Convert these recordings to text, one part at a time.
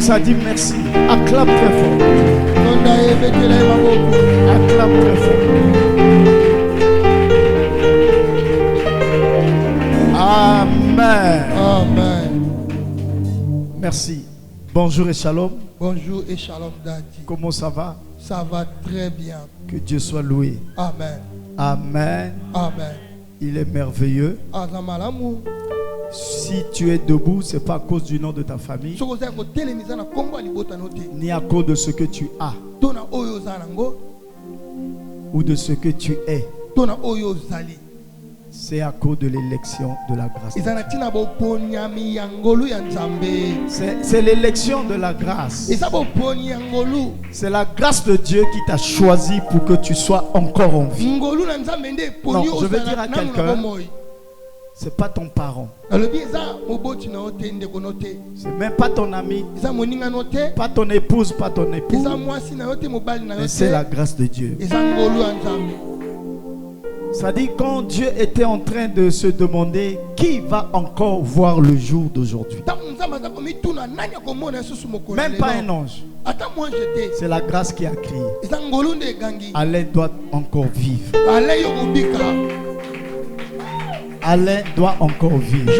Ça dit merci. Acclame très fort. Acclame très fort. Amen. Amen. Merci. Bonjour et shalom. Bonjour et shalom Daddy. Comment ça va? Ça va très bien. Que Dieu soit loué. Amen. Amen. Amen. Il est merveilleux. Azamalamu. Si tu es debout, ce n'est pas à cause du nom de ta famille, ni à cause de ce que tu as ou de ce que tu es. C'est à cause de l'élection de la grâce. C'est l'élection de la grâce. C'est la grâce de Dieu qui t'a choisi pour que tu sois encore en vie. Non, je veux dire à quelqu'un, ce n'est pas ton parent. C'est même pas ton ami, pas ton épouse, pas ton époux. Mais c'est la grâce de Dieu. Ça dit quand Dieu était en train de se demander qui va encore voir le jour d'aujourd'hui. Même pas un ange. C'est la grâce qui a crié. Alain doit encore vivre. Alain doit encore vivre.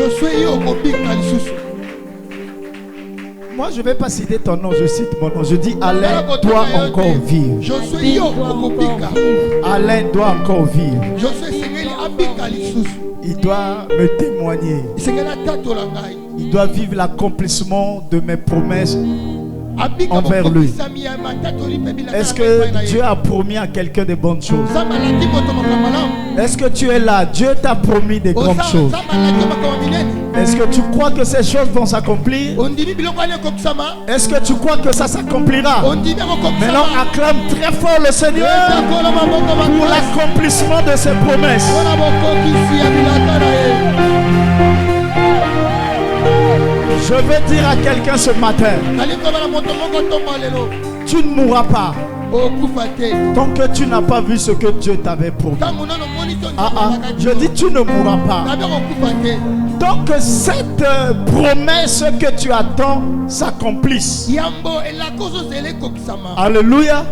Moi, je ne vais pas citer ton nom, je cite mon nom. Je dis Alain doit encore vivre. Alain doit encore vivre. Il doit me témoigner. Il doit vivre l'accomplissement de mes promesses envers lui. Est-ce que Dieu a promis à quelqu'un de bonnes choses? Est-ce que tu es là? Dieu t'a promis de grandes choses. Est-ce que tu crois que ces choses vont s'accomplir? Est-ce que tu crois que ça s'accomplira? Maintenant, acclame très fort le Seigneur pour l'accomplissement de ses promesses. Je veux dire à quelqu'un ce matin, tu ne mourras pas tant que tu n'as pas vu ce que Dieu t'avait promis. Je dis tu ne mourras pas tant que cette promesse que tu attends s'accomplisse. Alléluia.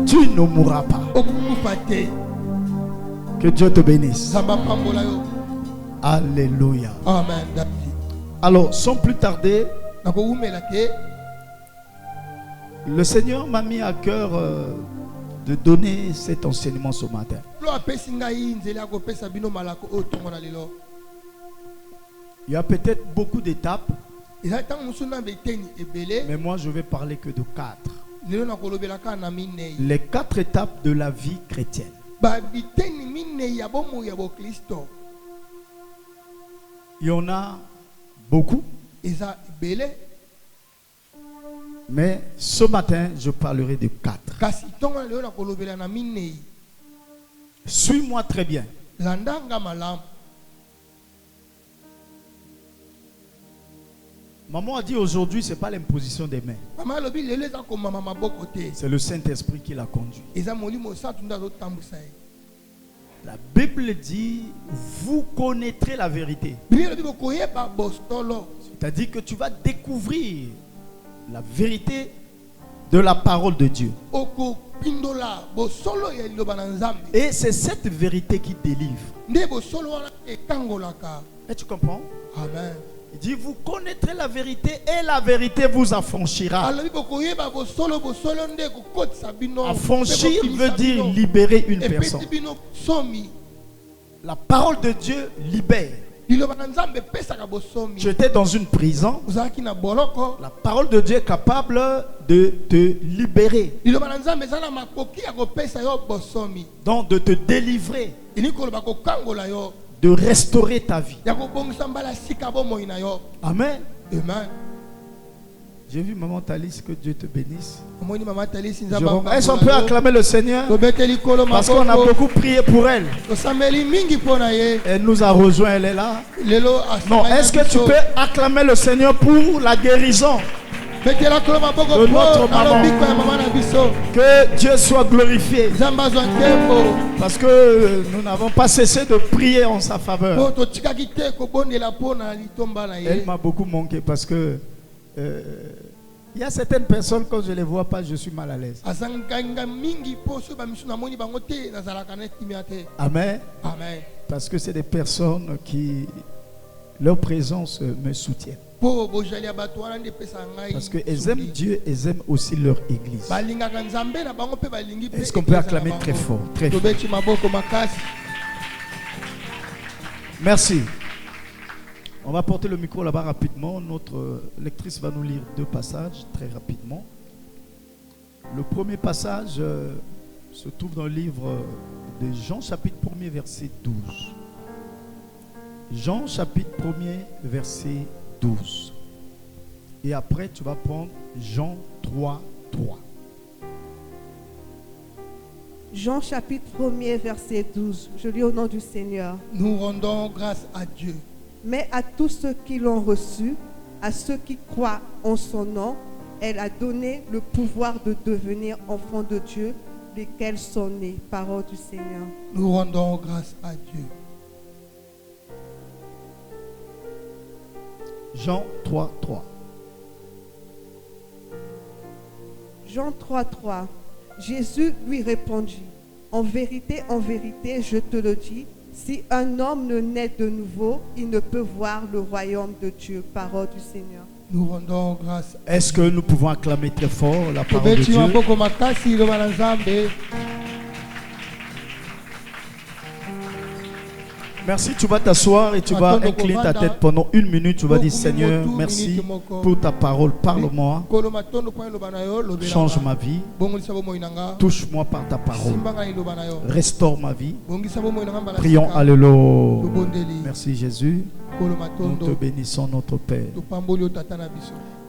Tu ne mourras pas. Que Dieu te bénisse. Alléluia. Amen. Alors, sans plus tarder, le Seigneur m'a mis à cœur de donner cet enseignement ce matin. Il y a peut-être beaucoup d'étapes, mais moi je vais parler que de 4. Les 4 étapes de la vie chrétienne. Il y en a beaucoup. Mais ce matin, je parlerai de 4. Suis-moi très bien. Maman a dit aujourd'hui, ce n'est pas l'imposition des mains. C'est le Saint-Esprit qui l'a conduit. La Bible dit, vous connaîtrez la vérité. C'est-à-dire que tu vas découvrir la vérité de la parole de Dieu. Et c'est cette vérité qui délivre. Et tu comprends? Amen. Il dit, vous connaîtrez la vérité et la vérité vous affranchira. Affranchir veut dire libérer une personne. La parole de Dieu libère. Tu étais dans une prison. La parole de Dieu est capable de te libérer. Donc de te délivrer. De restaurer ta vie. Amen. Amen. J'ai vu maman Thalys, que Dieu te bénisse. Est-ce qu'on peut acclamer le Seigneur? Parce qu'on a beaucoup prié pour elle. Elle nous a rejoint, elle est là. Non, est-ce que tu peux acclamer le Seigneur pour la guérison de notre maman? Que Dieu soit glorifié. Parce que nous n'avons pas cessé de prier en sa faveur. Elle m'a beaucoup manqué parce que Il y a certaines personnes, quand je ne les vois pas, je suis mal à l'aise. Amen. Amen. Parce que c'est des personnes qui, leur présence me soutient. Parce qu'elles aiment Dieu, elles aiment aussi leur église. Est-ce qu'on peut acclamer très fort, très fort? Merci. On va porter le micro là-bas rapidement. Notre lectrice va nous lire 2 passages très rapidement. Le premier passage se trouve dans le livre de Jean chapitre 1er verset 12. Jean chapitre 1er verset 12. Et après tu vas prendre Jean 3, 3. Jean chapitre 1er verset 12. Je lis au nom du Seigneur. Nous rendons grâce à Dieu. Mais à tous ceux qui l'ont reçu, à ceux qui croient en son nom, elle a donné le pouvoir de devenir enfants de Dieu, lesquels sont nés. Parole du Seigneur. Nous rendons grâce à Dieu. Jean 3, 3. Jean 3, 3. Jésus lui répondit, en vérité, je te le dis, si un homme ne naît de nouveau, il ne peut voir le royaume de Dieu. Parole du Seigneur. Nous rendons grâce. Est-ce que nous pouvons acclamer très fort la parole de Dieu? Merci, tu vas t'asseoir et tu vas incliner ta tête pendant 1 minute. Tu vas dire, Seigneur, merci pour ta parole. Parle-moi. Change ma vie. Touche-moi par ta parole. Restaure ma vie. Prions, alléluia. Merci Jésus. Nous te bénissons, notre Père.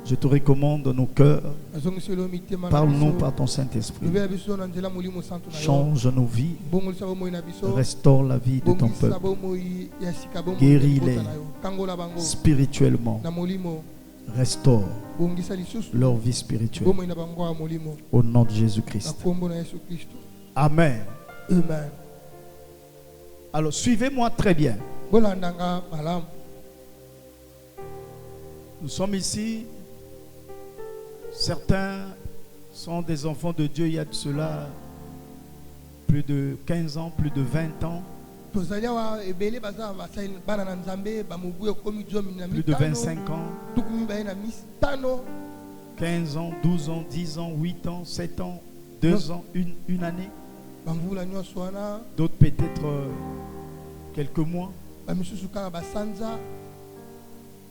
Je te recommande nos cœurs. Parle-nous par ton Saint-Esprit. Change nos vies. Restaure la vie de ton peuple. Guéris-les spirituellement. Restaure leur vie spirituelle. Au nom de Jésus-Christ. Amen. Amen. Alors, suivez-moi très bien. Nous sommes ici. Certains sont des enfants de Dieu. Il y a de cela plus de 15 ans, plus de 20 ans. Plus de 25 ans. 15 ans, 12 ans, 10 ans, 8 ans, 7 ans, 2 ans, une année. D'autres peut-être quelques mois.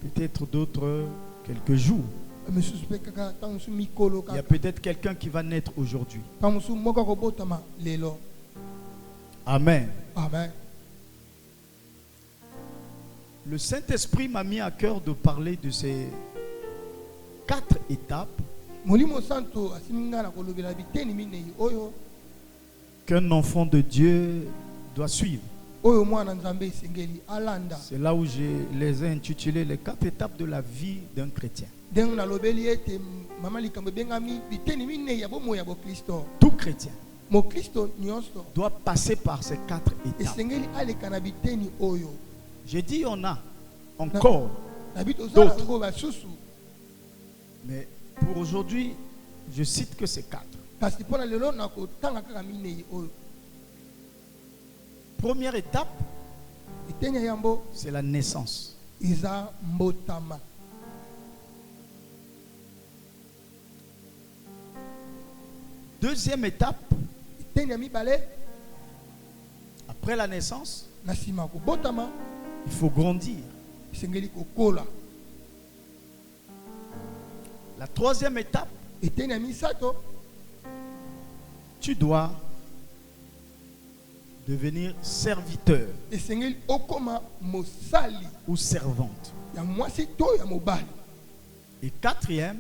Peut-être d'autres quelques jours. Il y a peut-être quelqu'un qui va naître aujourd'hui. Amen. Amen. Le Saint-Esprit m'a mis à cœur de parler de ces 4 étapes qu'un enfant de Dieu doit suivre. C'est là où je les ai intitulés les 4 étapes de la vie d'un chrétien. Tout chrétien doit passer par ces 4 étapes. J'ai dit il y en a encore d'autres. Mais pour aujourd'hui, je cite que c'est 4. Première étape, c'est la naissance. Deuxième étape, après la naissance, il faut grandir. La troisième étape, tu dois devenir serviteur ou servante. Et quatrième,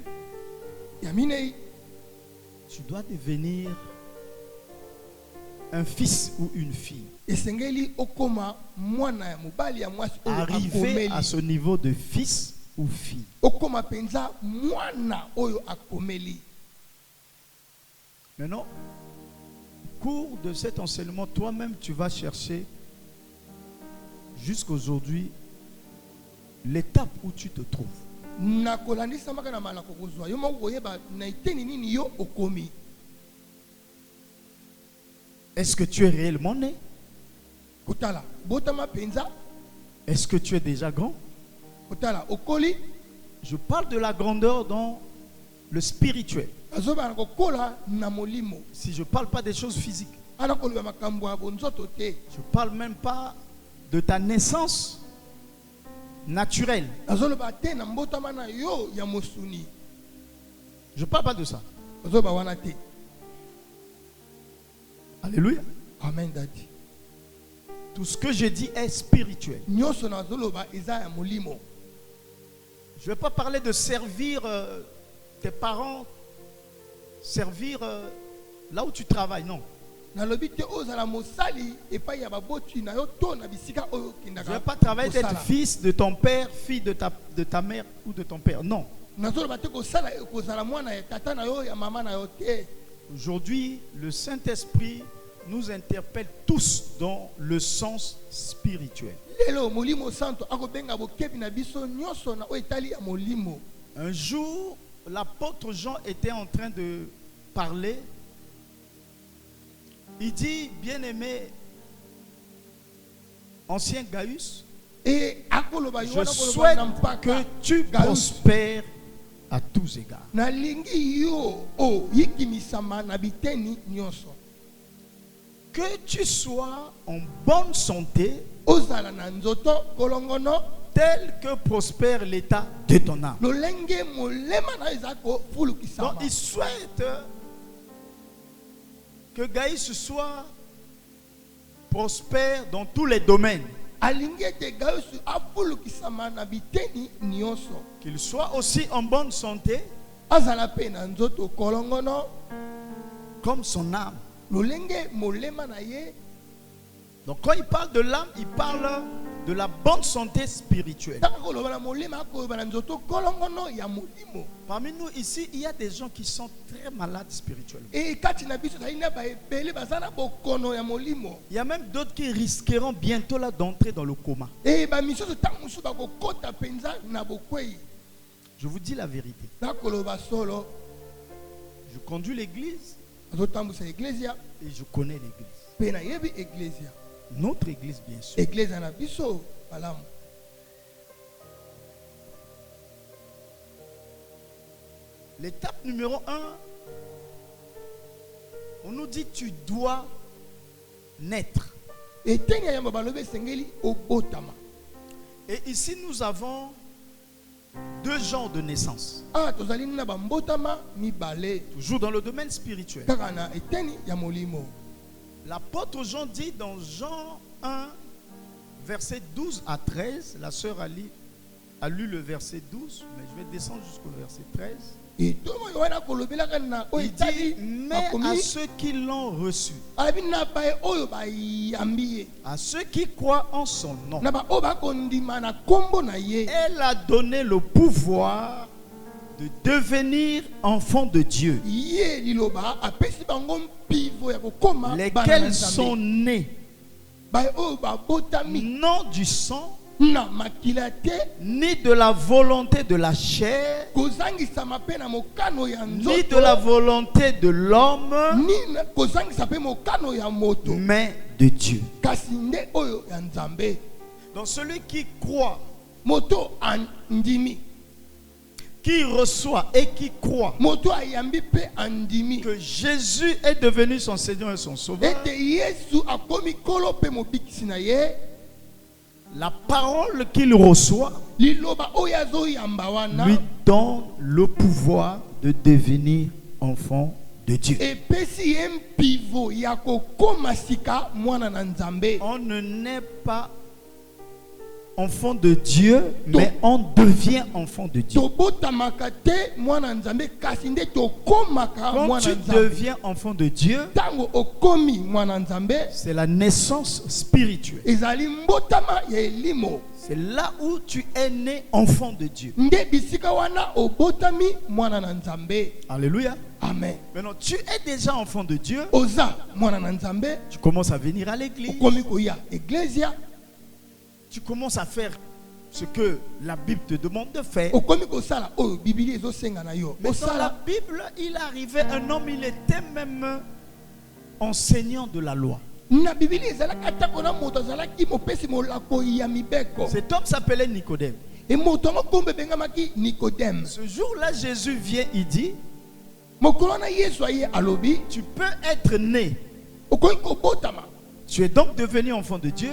tu dois devenir un fils ou une fille. Arriver à ce niveau de fils ou fille. Maintenant, au cours de cet enseignement, toi-même, tu vas chercher jusqu'aujourd'hui l'étape où tu te trouves. Est-ce que tu es réellement né? Est-ce que tu es déjà grand? Je parle de la grandeur dans le spirituel. Si je ne parle pas des choses physiques. Je ne parle même pas de ta naissance naturelle. Je ne parle pas de ça. Alléluia. Amen, Daddy. Tout ce que je dis est spirituel. Je ne vais pas parler de servir tes parents, servir là où tu travailles, non. Je ne vais pas travailler d'être fils de ton père, fille de ta mère ou de ton père, non. Aujourd'hui, le Saint-Esprit nous interpelle tous dans le sens spirituel. Un jour, l'apôtre Jean était en train de parler. Il dit, bien-aimé, ancien Gaius, je souhaite que tu prospères à tous égards. Que tu sois en bonne santé, tel que prospère l'état de ton âme. Donc il souhaite que Gaius soit prospère dans tous les domaines. Qu'il soit aussi en bonne santé comme son âme. Donc quand il parle de l'âme, il parle de la bonne santé spirituelle. Parmi nous ici, il y a des gens qui sont très malades spirituellement. Il y a même d'autres qui risqueront bientôt là d'entrer dans le coma. Je vous dis la vérité. Je conduis l'église et je connais l'église. Notre église, bien sûr. L'étape numéro 1, on nous dit tu dois naître. Et ici nous avons deux genres de naissance. Toujours dans le domaine spirituel. L'apôtre Jean dit dans Jean 1, verset 12 à 13, la sœur a lu le verset 12, mais je vais descendre jusqu'au verset 13. Il dit, mais à ceux qui l'ont reçu, à ceux qui croient en son nom, elle a donné le pouvoir de devenir enfants de Dieu, lesquels sont nés non du sang, ni de la volonté de la chair, ni de la volonté de l'homme, mais de Dieu. Donc celui qui croit, qui reçoit et qui croit que Jésus est devenu son Seigneur et son Sauveur, la parole qu'il reçoit lui donne le pouvoir de devenir enfant de Dieu. On ne naît pas enfant de Dieu, mais on devient enfant de Dieu. Quand tu deviens enfant de Dieu, c'est la naissance spirituelle. C'est là où tu es né enfant de Dieu. Alléluia. Amen. Maintenant, tu es déjà enfant de Dieu. Tu commences à venir à l'église. Tu commences à faire ce que la Bible te demande de faire. Mais dans la Bible, il arrivait un homme, il était même enseignant de la loi. Cet homme s'appelait Nicodème. Ce jour-là, Jésus vient, il dit, tu peux être né. Tu es donc devenu enfant de Dieu.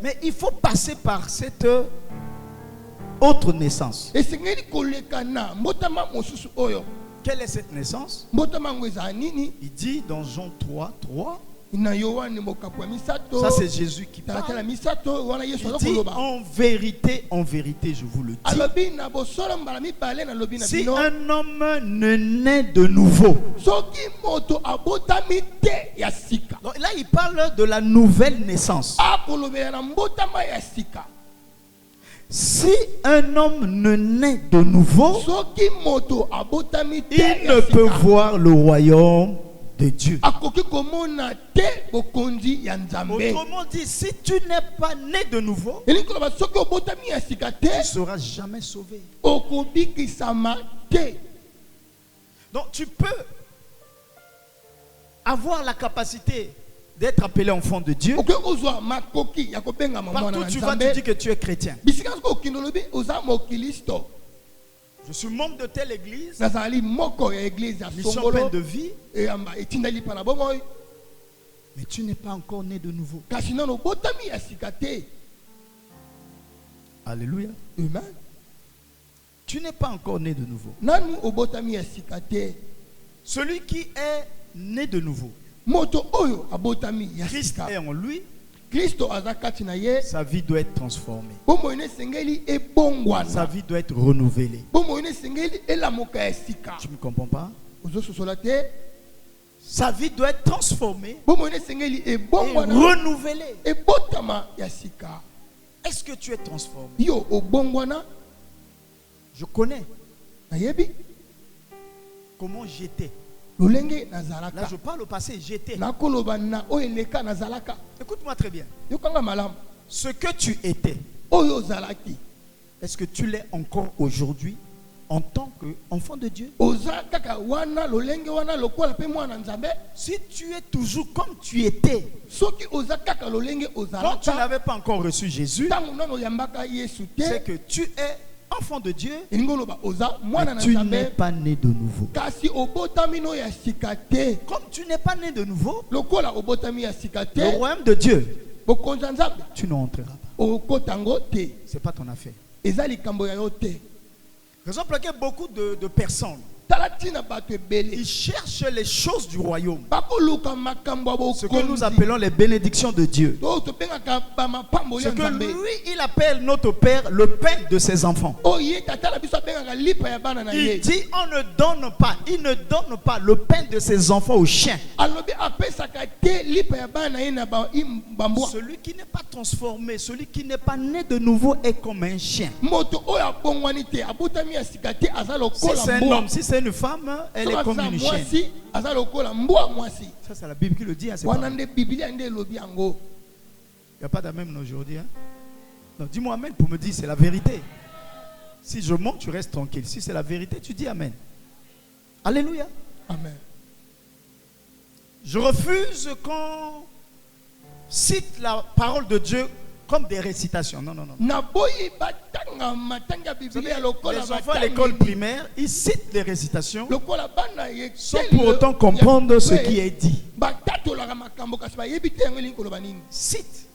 Mais il faut passer par cette autre naissance. Quelle est cette naissance? Il dit dans Jean 3, 3. Ça c'est Jésus qui parle. Il dit en vérité, je vous le dis. Si un homme ne naît de nouveau. Donc là il parle de la nouvelle naissance. Si un homme ne naît de nouveau, il ne peut voir le royaume de Dieu. Autrement dit, si tu n'es pas né de nouveau, tu ne seras jamais sauvé. Donc tu peux avoir la capacité d'être appelé enfant de Dieu. Partout tu vas, tu dis que tu es chrétien. Je suis membre de telle église. Mission pleine de vie. Mais tu n'es pas encore né de nouveau. Alléluia. Amen. Tu n'es pas encore né de nouveau. Celui qui est né de nouveau, Christ est en lui. Sa vie doit être transformée. Sa vie doit être renouvelée. Tu ne comprends pas? Sa vie doit être transformée et renouvelée. Est-ce que tu es transformé? Je connais comment j'étais. Là je parle au passé, j'étais. Écoute-moi très bien. Ce que tu étais, est-ce que tu l'es encore aujourd'hui en tant qu'enfant de Dieu? Si tu es toujours comme tu étais, quand tu n'avais pas encore reçu Jésus, c'est que tu es enfant de Dieu, mais tu n'es pas né de nouveau. Comme tu n'es pas né de nouveau, le royaume de Dieu, tu n'entreras pas. Ce n'est pas ton affaire. Raison pour laquelle beaucoup de personnes, ils cherchent les choses du royaume, ce que nous appelons les bénédictions de Dieu, ce que lui il appelle notre Père le Père de ses enfants. Il dit on ne donne pas, il ne donne pas le pain de ses enfants aux chiens. Celui qui n'est pas transformé, celui qui n'est pas né de nouveau est comme un chien. Si c'est un homme, si c'est une femme, elle est comme une chienne. Ça c'est la Bible qui le dit. Il n'y a pas d'amen aujourd'hui. Hein? Non, dis-moi amen pour me dire c'est la vérité. Si je mens, tu restes tranquille. Si c'est la vérité, tu dis amen. Alléluia. Amen. Je refuse qu'on cite la parole de Dieu comme des récitations. Non, non, non. Les enfants à l'école primaire, ils citent les récitations sans pour autant comprendre ce qui est dit. Cite.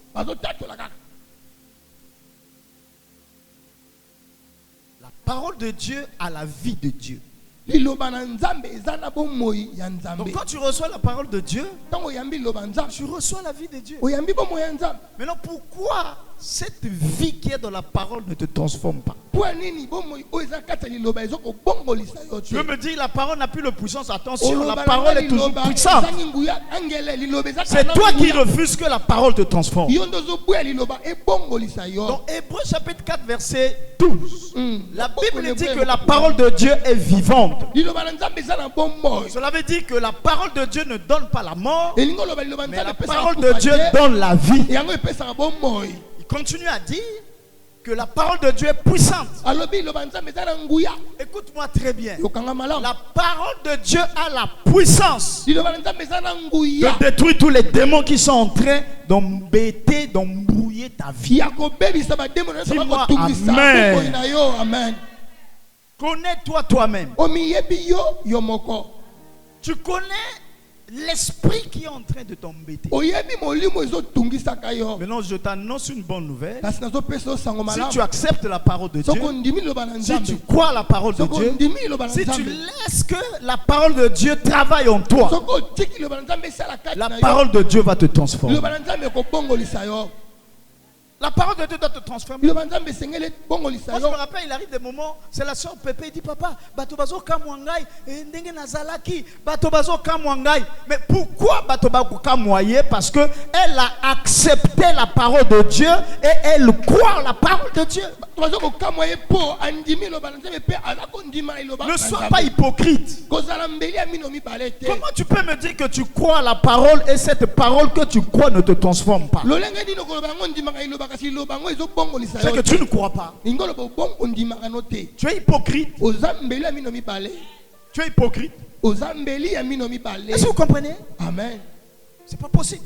La parole de Dieu a la vie de Dieu. Donc quand tu reçois la parole de Dieu, tu reçois la vie de Dieu. Maintenant pourquoi cette vie qui est dans la parole ne te transforme pas? Tu veux me dire la parole n'a plus de puissance? Attention, la parole est toujours puissante. C'est toi qui refuses que la parole te transforme. Dans Hébreux chapitre 4 verset 12, la Bible dit que la parole de Dieu est vivante. Cela veut dire que la parole de Dieu ne donne pas la mort, mais la parole de Dieu donne la vie. Il continue à dire, que la parole de Dieu est puissante. Écoute-moi très bien. La parole de Dieu a la puissance de détruire tous les démons qui sont en train d'embêter, d'embrouiller ta vie. Dis-moi amen. Amen. Connais-toi toi-même. Tu connais l'esprit qui est en train de t'embêter. Maintenant, je t'annonce une bonne nouvelle. Si tu acceptes la parole de Dieu, si tu crois à la parole de Dieu, si tu laisses que la parole de Dieu travaille en toi, la parole de Dieu va te transformer. La parole de Dieu doit te transformer. Moi, je me rappelle, il arrive des moments, c'est la soeur Pépé, il dit, papa, batobazo kamwangai, ndenge nazalaki, batobazo kamwangai. Mais pourquoi batobazo kamwaye? Parce que elle a accepté la parole de Dieu et elle croit la parole de Dieu. Ne sois pas hypocrite. Comment tu peux me dire que tu crois à la parole et cette parole que tu crois ne te transforme pas? C'est que tu ne crois pas. Tu es hypocrite. Tu es hypocrite. Est-ce que vous comprenez? Amen. C'est pas possible.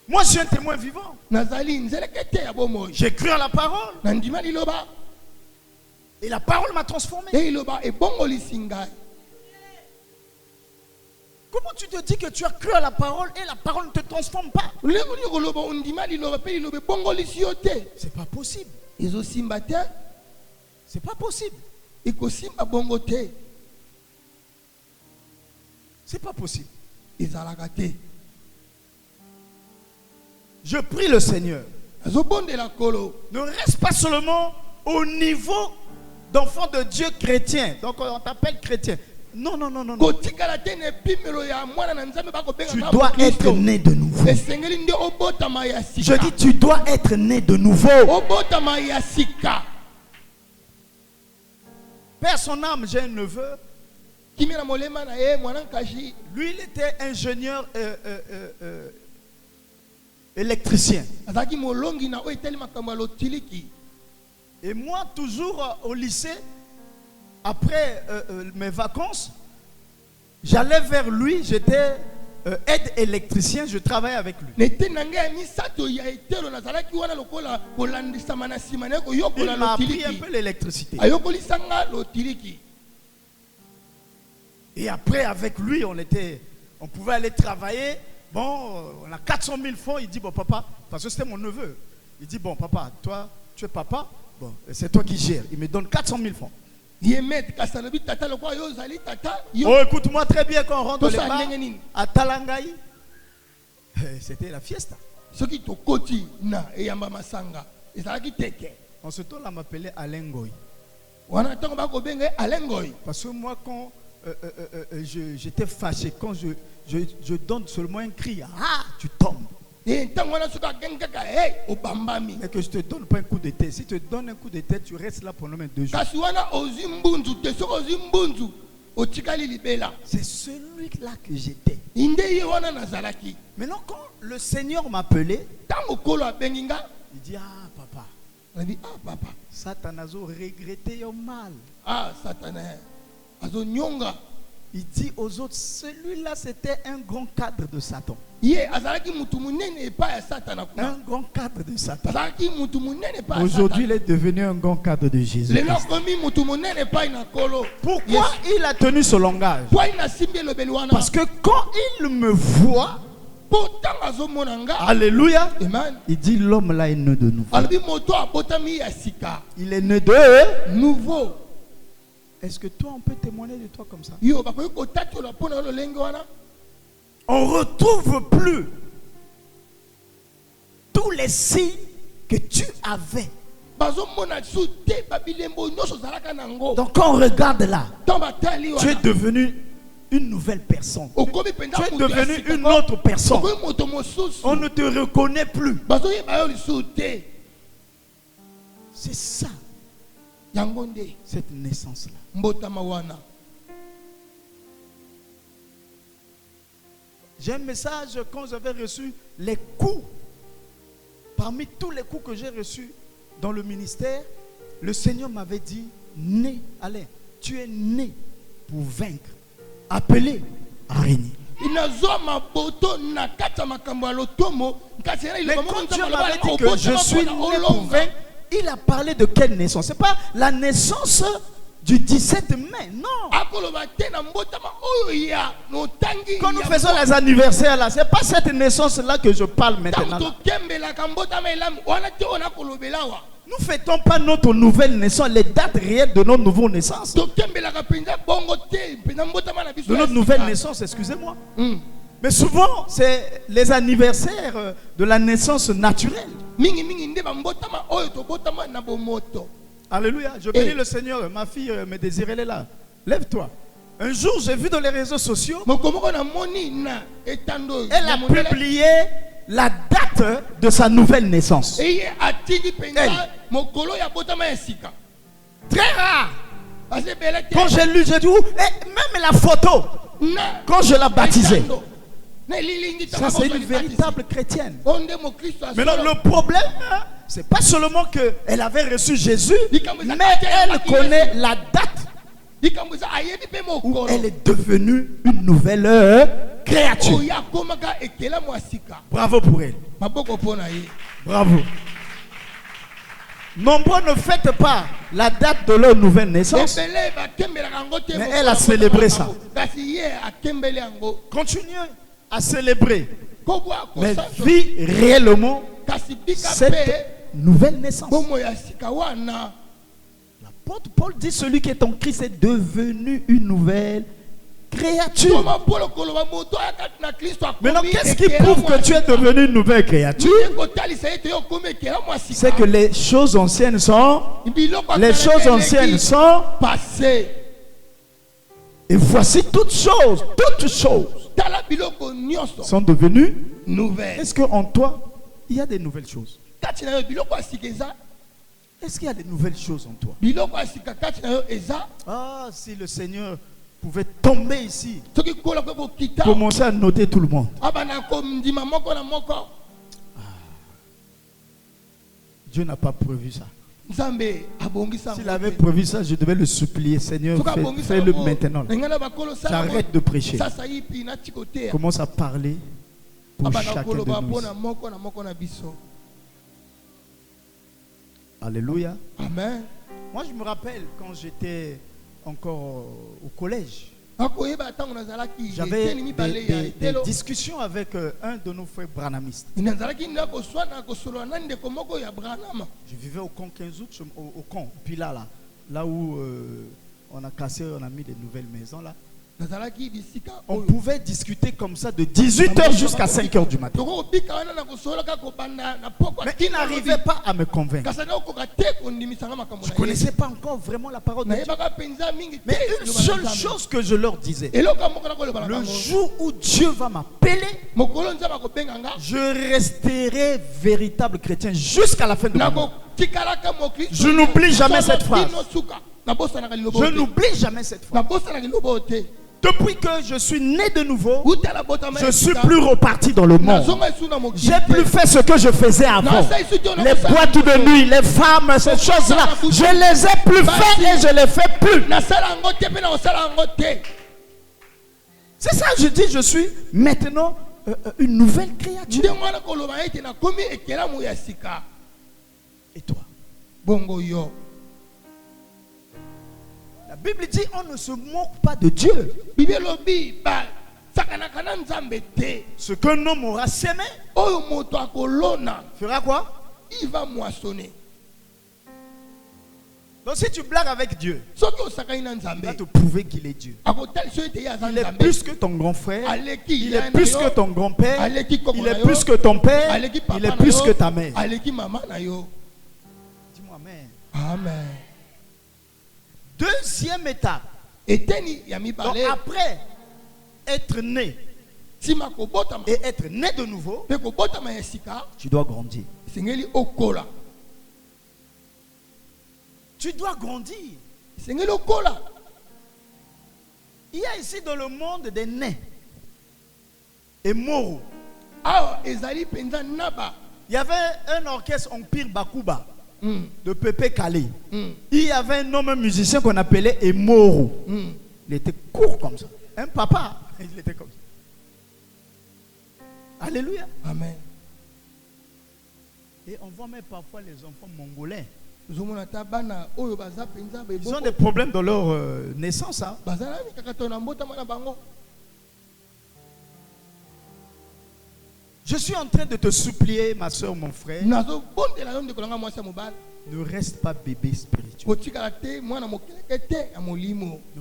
Moi, je suis un témoin vivant. J'ai cru à la parole. Et la parole m'a transformé. Comment tu te dis que tu as cru à la parole et la parole ne te transforme pas? C'est pas possible. C'est pas possible. C'est pas possible. Je prie le Seigneur. Ne reste pas seulement au niveau d'enfant de Dieu chrétien. Donc on t'appelle chrétien. Non, non, non, non, non. Tu dois être né de nouveau. Je dis, tu dois être né de nouveau. Père son âme, j'ai un neveu. Lui, il était ingénieur électricien. Et moi, toujours au lycée, après mes vacances, j'allais vers lui, j'étais aide électricien, je travaillais avec lui. Il m'a appris un peu l'électricité. Et après, avec lui, on pouvait aller travailler. Bon, on a 400 000 francs. Il dit, bon, papa, parce que c'était mon neveu. Il dit, bon, papa, toi, tu es papa, bon, c'est toi qui gères. Il me donne 400 000 francs. Oh, écoute-moi très bien quand on rentre là-bas à Talangaï. C'était la fiesta. En ce temps-là, on m'appelait Alain Goy. Parce que moi, quand j'étais fâché, quand je donne seulement un cri, ah, tu tombes. Et que je te donne pas un coup de tête. Si tu te donnes un coup de tête, tu restes là pendant 2 jours. C'est celui-là que j'étais. Maintenant, quand le Seigneur m'appelait, il dit, ah papa, Satan a regretté au mal. Ah, Satan a il dit aux autres, celui-là c'était un grand cadre de Satan. Un grand cadre de Satan. Aujourd'hui, il est devenu un grand cadre de Jésus. Pourquoi il a tenu ce langage? Parce que quand il me voit, alléluia, il dit l'homme là est né de nouveau. Il est né de nouveau. Est-ce que toi, on peut témoigner de toi comme ça? On ne retrouve plus tous les signes que tu avais. Donc quand on regarde là, tu es devenu une nouvelle personne. Tu es devenu une autre personne. On ne te reconnaît plus. C'est ça. Cette naissance-là. J'ai un message quand j'avais reçu les coups parmi tous les coups que j'ai reçus dans le ministère, le Seigneur m'avait dit, né, Alain, tu es né pour vaincre, appelé à régner. Mais quand Dieu m'avait dit que je suis né pour vaincre, il a parlé de quelle naissance? Ce n'est pas la naissance du 17 mai, non. Quand nous faisons les anniversaires là, ce n'est pas cette naissance-là que je parle maintenant. Nous ne fêtons pas notre nouvelle naissance, les dates réelles de notre nouvelle naissance. De notre nouvelle naissance, excusez-moi. Mais souvent, c'est les anniversaires de la naissance naturelle. Alléluia. Je bénis le Seigneur. Ma fille me désire, elle est là. Lève-toi. Un jour, j'ai vu dans les réseaux sociaux, elle a publié la date de sa nouvelle naissance. Elle. Très rare. Quand j'ai lu, j'ai dit, même la photo, quand je l'ai baptisée. Ça, c'est une véritable chrétienne. Maintenant, le problème, c'est pas seulement qu'elle avait reçu Jésus, mais elle connaît la date où elle est devenue une nouvelle créature. Bravo pour elle. Bravo. Nombreux ne fêtent pas la date de leur nouvelle naissance, mais elle a célébré ça. Continuez à célébrer, mais vis réellement cette nouvelle naissance. L'apôtre Paul dit, celui qui est en Christ est devenu une nouvelle créature. Maintenant, qu'est-ce qui prouve que tu es devenu une nouvelle créature? C'est que les choses anciennes sont passées. Et voici toutes choses sont devenues nouvelles. Est-ce qu'en toi, il y a des nouvelles choses? Est-ce qu'il y a des nouvelles choses en toi? Ah, si le Seigneur pouvait tomber ici, commencer à noter tout le monde. Dieu n'a pas prévu ça. S'il avait prévu ça, je devais le supplier. Seigneur, fais-le maintenant. J'arrête de prêcher. Commence à parler pour chacun de nous. Alléluia. Amen. Moi, je me rappelle quand j'étais encore au collège. J'avais des discussions avec un de nos frères branhamistes. Je vivais au camp 15 août, au camp, puis là où on a cassé, on a mis des nouvelles maisons là. On pouvait discuter comme ça de 18h jusqu'à 5h du matin. Mais il n'arrivait pas à me convaincre. Je ne connaissais pas encore vraiment la parole de Dieu. Mais une seule chose que je leur disais, le jour où Dieu va m'appeler, je resterai véritable chrétien jusqu'à la fin de ma vie. Je n'oublie jamais cette phrase. Je n'oublie jamais cette phrase. Depuis que je suis né de nouveau, je ne suis plus reparti dans le monde. J'ai plus fait ce que je faisais avant. Les boîtes de nuit, les femmes, ces choses-là, je les ai plus faites et je les fais plus. C'est ça, je dis, je suis maintenant une nouvelle créature. Et toi? La Bible dit, on ne se moque pas de Dieu. Ce qu'un homme aura sémé fera quoi? Il va moissonner. Donc si tu blagues avec Dieu, il va te prouver qu'il est Dieu. Il est plus que ton grand frère, il est plus que ton grand-père, il est plus que ton père, il est plus que ta mère. Dis-moi amen. Amen. Deuxième étape. Donc après être né et être né de nouveau, tu dois grandir. Tu dois grandir. Il y a ici dans le monde des nés et moraux. Il y avait un orchestre en Empire Bakuba de Pépé Kalé. Il y avait un homme musicien qu'on appelait Emoro. Il était court comme ça. Un papa, il était comme ça. Alléluia. Amen. Et on voit même parfois les enfants mongolais. Ils ont des problèmes dans leur naissance. Hein? Je suis en train de te supplier, ma soeur, mon frère. Ne reste pas bébé spirituel. Ne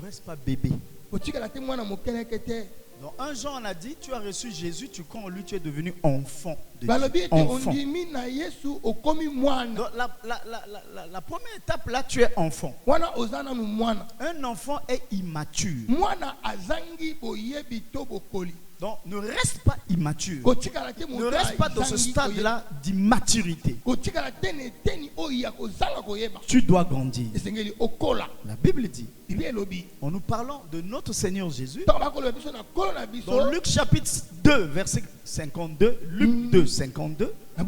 reste pas bébé. Dans 1 Jean, on a dit, tu as reçu Jésus, tu crois en lui, tu es devenu enfant de Dieu. Enfant. Donc, la première étape, là, tu es enfant. Un enfant est immature. Donc, ne reste pas immature. Ne reste pas dans ce stade-là d'immaturité. Tu dois grandir. La Bible dit, en nous parlant de notre Seigneur Jésus, dans Luc chapitre 2, verset 52, Luc 2, 52, la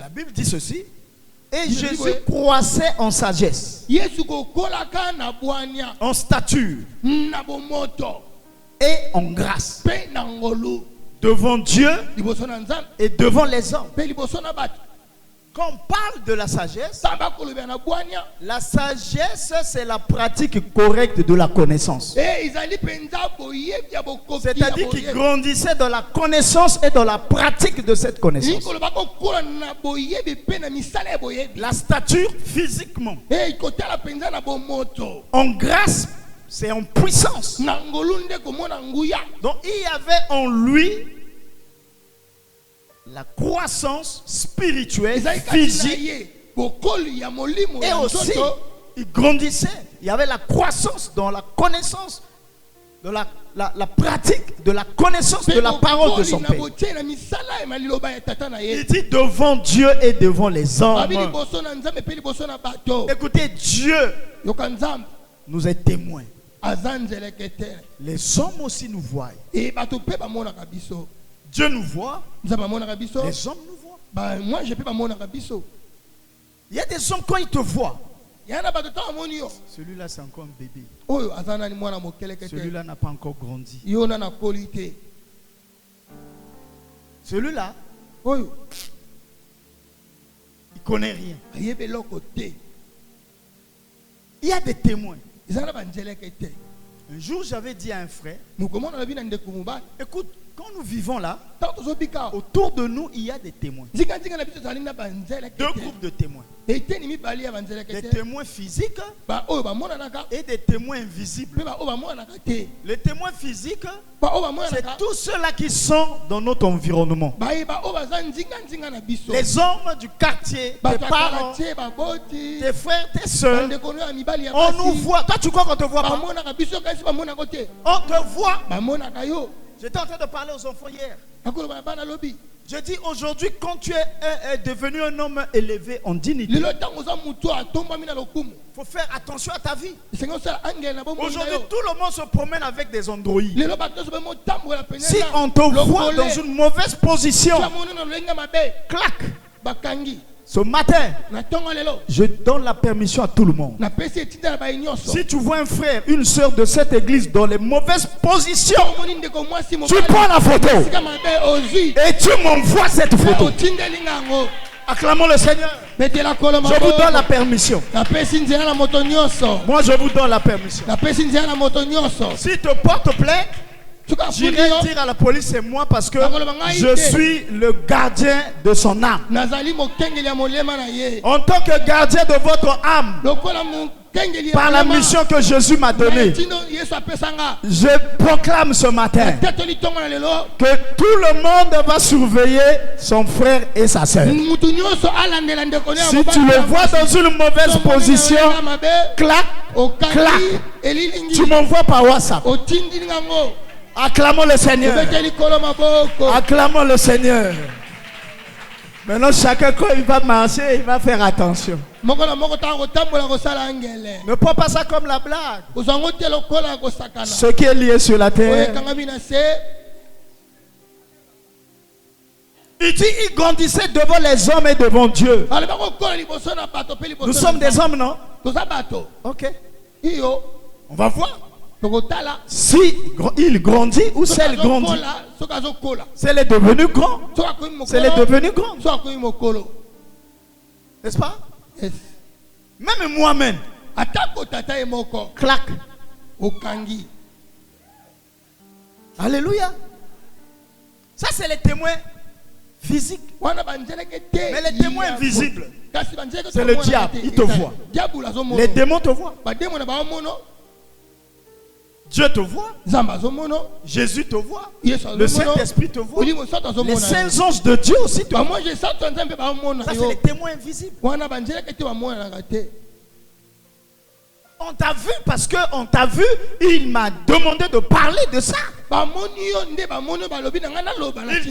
Bible dit ceci. Et Jésus croissait en sagesse, en stature et en grâce devant Dieu et devant les hommes. Quand on parle de la sagesse c'est la pratique correcte de la connaissance. C'est-à-dire qu'il grandissait dans la connaissance et dans la pratique de cette connaissance. La stature physiquement. En grâce, c'est en puissance. Donc il y avait en lui la croissance spirituelle, physique, et aussi il grandissait. Il y avait la croissance dans la connaissance, dans la pratique de la connaissance de la parole de son Père. Il dit devant Dieu et devant les hommes. Écoutez, Dieu nous est témoin. Les hommes aussi nous voient. Dieu nous voit, les hommes nous voient. Il y a des hommes, quand ils te voient, celui-là c'est encore un bébé. Celui-là n'a pas encore grandi. Celui-là, il ne connaît rien. Il y a des témoins. Un jour, j'avais dit à un frère, écoute, quand nous vivons là, autour de nous, il y a des témoins. 2 groupes de témoins. Des témoins physiques et des témoins invisibles. Les témoins physiques, c'est tous ceux-là qui sont dans notre environnement. Les hommes du quartier, tes parents, tes frères, tes soeurs. On nous voit. Toi, tu crois qu'on te voit pas? On te voit. J'étais en train de parler aux enfants hier. Je dis aujourd'hui, quand tu es devenu un homme élevé en dignité, il faut faire attention à ta vie. Aujourd'hui, tout le monde se promène avec des androïdes. Si on te voit dans une mauvaise position, clac. Ce matin, je donne la permission à tout le monde. Si tu vois un frère, une soeur de cette église dans les mauvaises positions, tu prends la photo et tu m'envoies cette photo. Acclamons le Seigneur. Je vous donne la permission. Moi, je vous donne la permission. Si te porte plainte, j'irai dire à la police, c'est moi parce que je suis le gardien de son âme. En tant que gardien de votre âme, par la mission que Jésus m'a donnée, je proclame ce matin que tout le monde va surveiller son frère et sa sœur. Si tu le vois dans une mauvaise position, clac, clac, tu m'envoies par WhatsApp. Acclamons le Seigneur. Acclamons le Seigneur. Maintenant, chacun, quand il va marcher, il va faire attention. Ne prends pas ça comme la blague. Ce qui est lié sur la terre, Il dit il grandissait devant les hommes et devant Dieu. Nous sommes des hommes, non? Ok. On va voir. Si il grandit ou si elle grandit. Si elle est devenue grande. Si elle est devenue grande. N'est-ce pas? Yes. Même moi-même. Clac. Alléluia. Ça c'est les témoins physiques. Mais les témoins invisibles, c'est le diable. Il te voit. Les démons te voient. Dieu te voit. Jésus te voit. Le Saint-Esprit te voit. Les saints anges de Dieu aussi te voient. Ça c'est les témoins invisibles. On t'a vu parce qu'on t'a vu, il m'a demandé de parler de ça. Il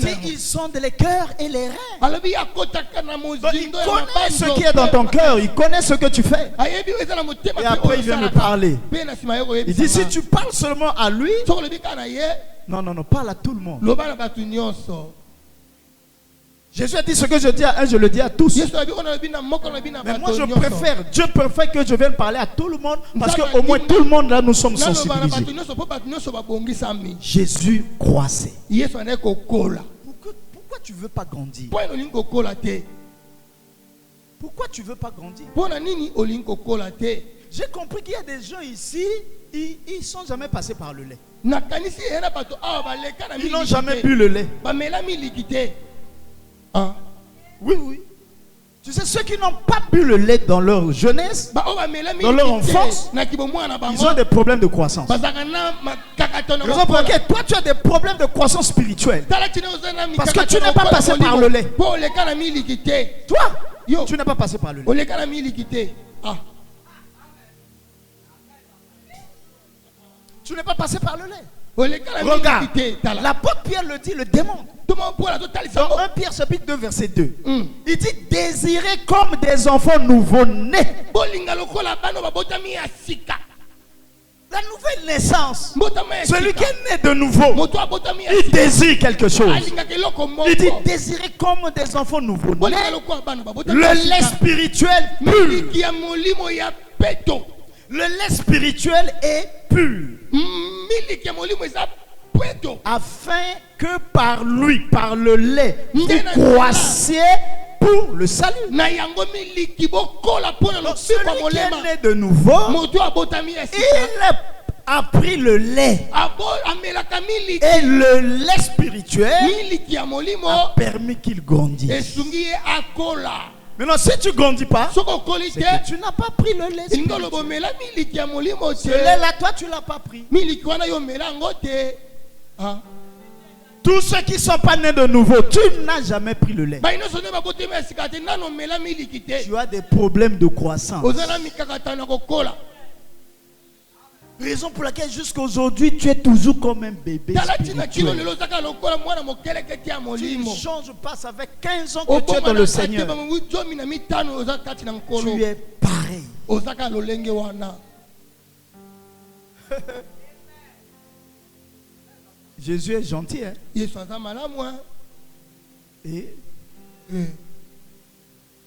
dit, ils sondent les cœurs et les reins. Donc, il connaît ce qui est dans ton cœur, il connaît ce que tu fais. Et après, il vient me parler. Il dit, si tu parles seulement à lui, non, parle à tout le monde. Jésus a dit ce que je dis à un, je le dis à tous. Mais moi je préfère, Dieu préfère que je vienne parler à tout le monde parce qu'au moins tout le monde là nous sommes sensibilisés. Jésus croissait. Pourquoi tu ne veux pas grandir? Pourquoi tu ne veux pas grandir? J'ai compris qu'il y a des gens ici, ils ne sont jamais passés par le lait. Ils n'ont jamais bu le lait. Hein? Oui. Tu sais, ceux qui n'ont pas bu le lait dans leur jeunesse, dans leur enfance, ils ont des problèmes de croissance. Raison pour laquelle toi tu as des problèmes de croissance spirituelle. Parce que tu n'es pas passé par le lait. Toi, tu n'es pas passé par le lait. Tu n'es pas passé par le lait. Regarde, l'apôtre Pierre le dit, le démon. Dans 1 Pierre chapitre 2 verset 2, il dit désirez comme des enfants nouveau-nés. La nouvelle naissance, celui qui est né de nouveau, il désire quelque chose. Il dit désirez comme des enfants nouveau-nés. Le lait spirituel pur. Le lait spirituel est pur. Afin que par lui, par le lait, vous croissiez pour le salut. Donc, celui qui est né de nouveau, il a pris le lait. Et le lait spirituel a permis qu'il grandisse. Maintenant, si tu ne grandis pas, c'est que tu n'as pas pris le lait spirituel. Ce lait-là, toi, tu ne l'as pas pris. Tous ceux qui ne sont pas nés de nouveau, tu n'as jamais pris le lait. Tu as des problèmes de croissance. Raison pour laquelle jusqu'aujourd'hui tu es toujours comme un bébé spirituel. Tu ne changes pas, ça fait 15 ans que tu es dans le Seigneur. Tu es pareil. Jésus est gentil, hein? Et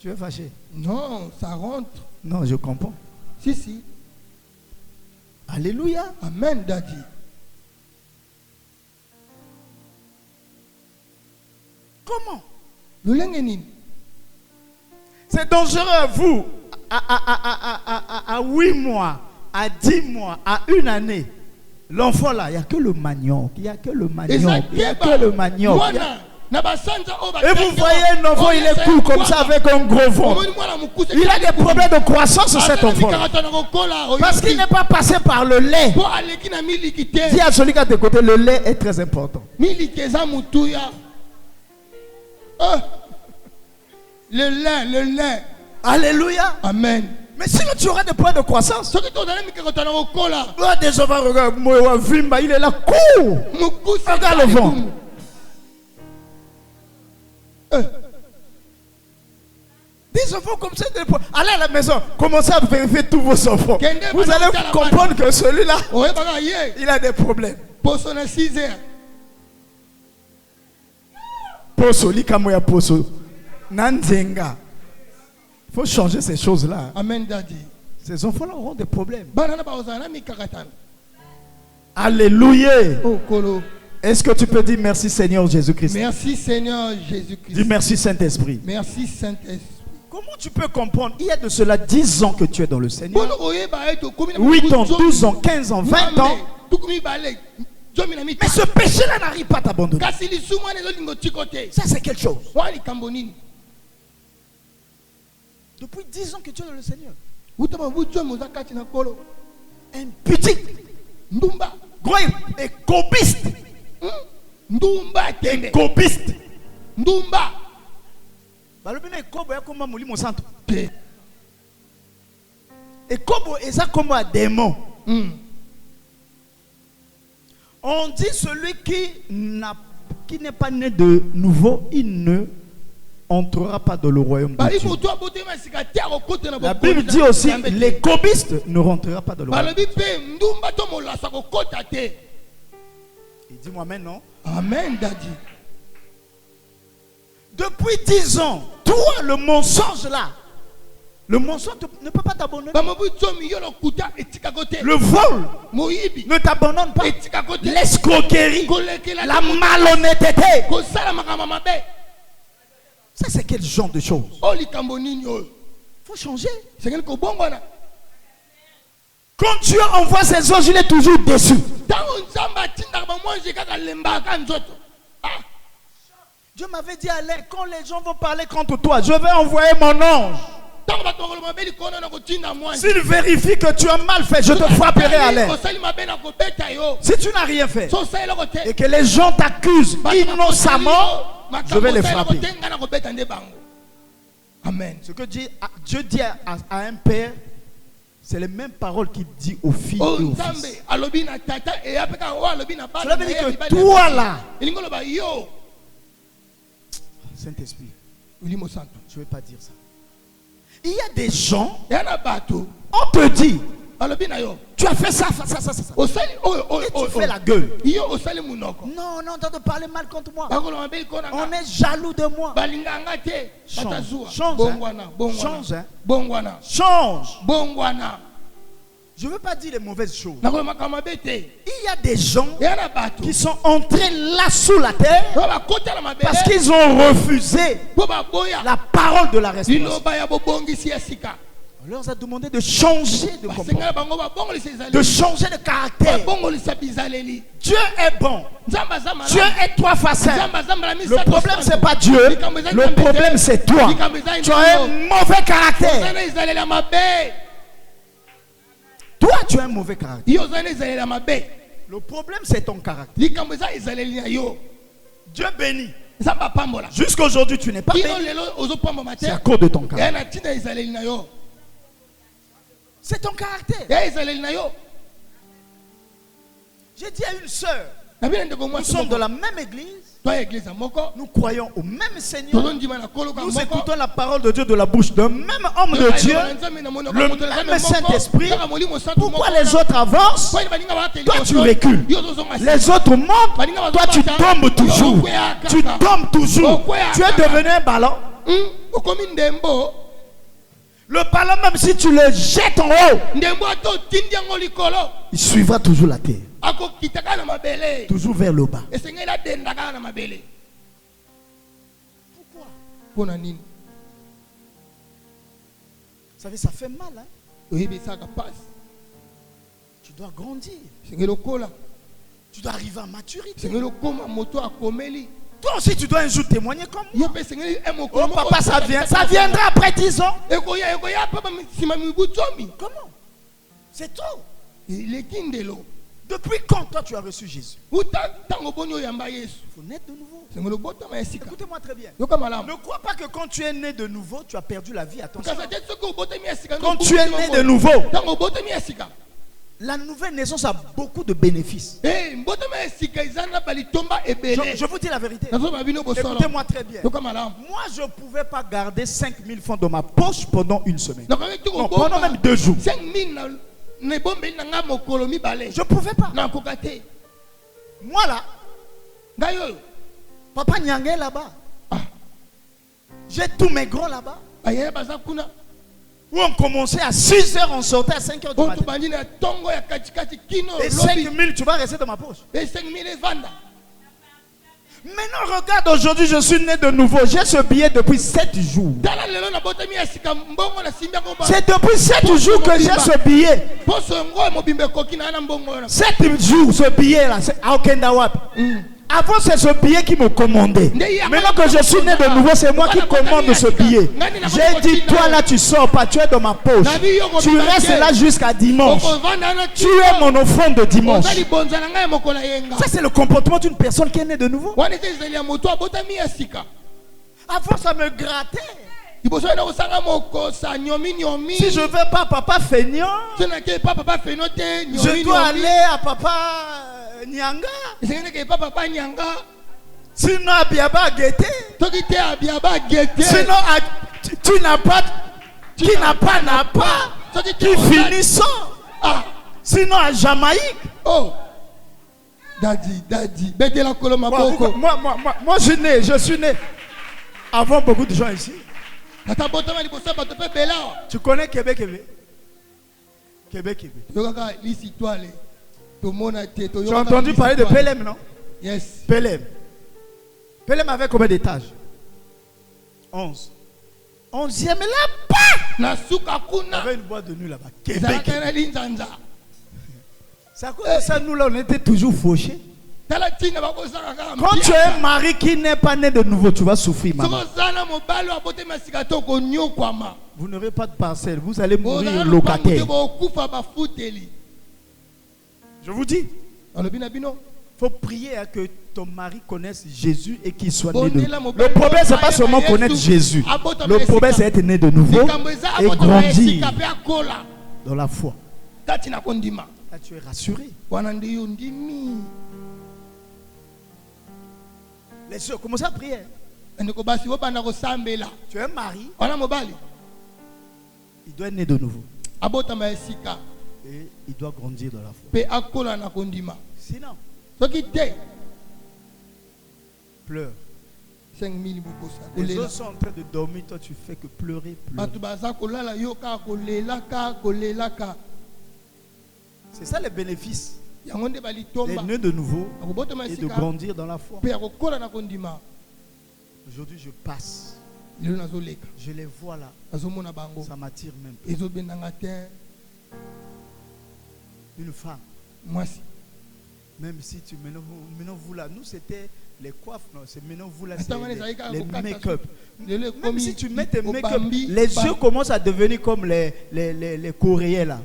tu es fâché? Non, ça rentre. Non, je comprends. Si. Alléluia. Amen, Daddy. Comment? C'est dangereux à vous. À 8 mois, à 10 mois, à 1 année. L'enfant là, il n'y a que le manioc. Il n'y a que le manioc. Il n'y a que le manioc. Et vous voyez un enfant, il est cool comme ça avec un gros ventre. Il a des problèmes de croissance, cet enfant. Parce qu'il n'est pas passé par le lait. Dis à celui qui est à tes côtés, le lait est très important. Le lait. Alléluia. Amen. Mais sinon tu auras des problèmes de croissance. Des enfants, regarde, Vimba, il est là, court. Regarde le ventre. Des enfants comme ça, allez à la maison, commencez à vérifier tous vos enfants. Vous allez comprendre que celui-là, il a des problèmes. Poso, likamoya poso. Nanzenga. Il faut changer ces choses-là. Amen, Daddy. Ces enfants-là auront des problèmes. Banana baozana mi kakatan. Alléluia. Oh, Kolo. Est-ce que tu peux dire merci Seigneur Jésus-Christ? Merci Seigneur Jésus-Christ. Dis merci Saint-Esprit. Merci Saint-Esprit. Comment tu peux comprendre? Il y a de cela 10 ans que tu es dans le Seigneur. 8 ans, 12 ans, 15 ans, 20 ans. Mais ce péché-là n'arrive pas à t'abandonner. Ça, c'est quelque chose. Depuis 10 ans que tu es dans le Seigneur. Un petit gros écobiste. Écobiste. Ekobo eza comme un démon. On dit celui qui n'est pas né de nouveau, il ne entrera pas dans le royaume de Dieu. La Bible dit aussi l'écobiste ne rentrera pas dans le royaume de Dieu. Il dit moi-même non. Amen, Daddy. Depuis 10 ans, toi le mensonge là, le mensonge ne peut pas t'abandonner. Le vol ne t'abandonne pas. L'escroquerie, la malhonnêteté. Ça c'est quel genre de choses? Il faut changer. Quand Dieu envoie ses anges, il est toujours déçu. Dieu m'avait dit Alain, quand les gens vont parler contre toi, je vais envoyer mon ange. S'il vérifie que tu as mal fait, je te frapperai Alain. Si tu n'as rien fait et que les gens t'accusent innocemment, je vais les frapper. Amen. Ce que Dieu dit à un père, c'est les mêmes paroles qu'il dit aux filles et aux fils. Cela veut dire que toi là, Saint-Esprit, je ne vais pas dire ça. Il y a des gens, on te dit, tu as fait ça. Et tu fais la gueule. Non, on entend de parler mal contre moi. On est jaloux de moi. Change. Je ne veux pas dire les mauvaises choses. Il y a des gens qui sont entrés là sous la terre parce qu'ils ont refusé la parole de la restauration. On leur a demandé de changer de comportement, de changer de caractère. Dieu est bon. Dieu est trois facettes. Le problème c'est pas Dieu. Le problème c'est toi. Tu as un mauvais caractère. Toi, tu as un mauvais caractère. Le problème, c'est ton caractère. Dieu bénit. Jusqu'à aujourd'hui, tu n'es pas béni. C'est à cause de ton caractère. C'est ton caractère. J'ai dit à une sœur, nous sommes de la même église. Nous croyons au même Seigneur. Nous écoutons la parole de Dieu de la bouche d'un même homme de Dieu, le même Saint-Esprit. Pourquoi les autres avancent? Toi tu recules. Les autres montent. Toi tu tombes toujours. Tu tombes toujours. Tu es devenu un ballon. Le ballon, même si tu le jettes en haut, il suivra toujours la terre. Toujours vers le bas. Pourquoi? Vous savez, ça fait mal. Hein? Tu dois grandir. Tu dois arriver à maturité. Toi aussi, tu dois un jour témoigner comme moi. Oh papa, ça viendra après 10 ans. Comment? C'est tout. Depuis quand toi tu as reçu Jésus? Il faut naître de nouveau. Écoutez-moi très bien. Ne crois pas que quand tu es né de nouveau, tu as perdu la vie. Attention. Quand tu es né de nouveau, la nouvelle naissance a beaucoup de bénéfices. Je vous dis la vérité. Écoutez-moi très bien. Moi, je ne pouvais pas garder 5000 francs dans ma poche pendant une semaine. Non, pendant même 2 jours. Je ne pouvais pas. Moi là, Papa Nyangé là-bas, J'ai tous mes grands là-bas. Où on commençait à 6 h, on sortait à 5 h du matin. Et 5 000, tu vas rester dans ma poche. Maintenant, regarde, aujourd'hui, je suis né de nouveau. J'ai ce billet depuis 7 jours. C'est depuis 7 jours que j'ai ce billet. 7 jours, ce billet-là, c'est à Okendawap. Avant, c'est ce billet qui me commandait. Maintenant que je suis né de nouveau, c'est moi qui commande ce billet. J'ai dit, toi là, tu sors pas, tu es dans ma poche. Tu restes là jusqu'à dimanche. Tu es mon offrande de dimanche. Ça, c'est le comportement d'une personne qui est née de nouveau. Avant, ça me grattait. Si je veux pas papa feignant, je dois aller à papa Nyanga. Sinon Abiaba Guetté. Sinon tu n'as pas, qui n'a pas n'a pas, qui finit sans. Sinon à Jamaïque. Oh, Daddy, moi je suis né avant beaucoup de gens ici. Tu connais Québec? Québec. Tu as entendu parler de Pelem, non? Yes. Pelem avait combien d'étages? 11. 11e là-bas. Il y avait une boîte de nuit là-bas. Québec. C'est à cause de ça, nous là, on était toujours fauchés. Quand tu es un mari qui n'est pas né de nouveau, tu vas souffrir, maman. Vous n'aurez pas de parcelle, vous allez mourir locataire. Je vous dis, il faut prier à que ton mari connaisse Jésus et qu'il soit né de nouveau. Le problème, ce n'est pas seulement connaître Jésus. Le problème, c'est être né de nouveau et grandir dans la foi. Là, tu es rassuré. Les soeurs, commencez à prier. Tu es un mari. Il doit être né de nouveau. Et il doit grandir dans la foi. Sinon, pleure. Les autres sont en train de dormir, toi tu fais que pleurer. C'est ça les bénéfices. Les nœuds de nouveau et de grandir dans la foi. Aujourd'hui je passe. Je les vois là. Ça m'attire même. Une femme. Même si tu maintenant vous là, nous c'était les coiffes, non, c'est maintenant vous là, c'est les make-up. Même si tu mets tes make-up, les yeux commencent à devenir comme les Coréens là.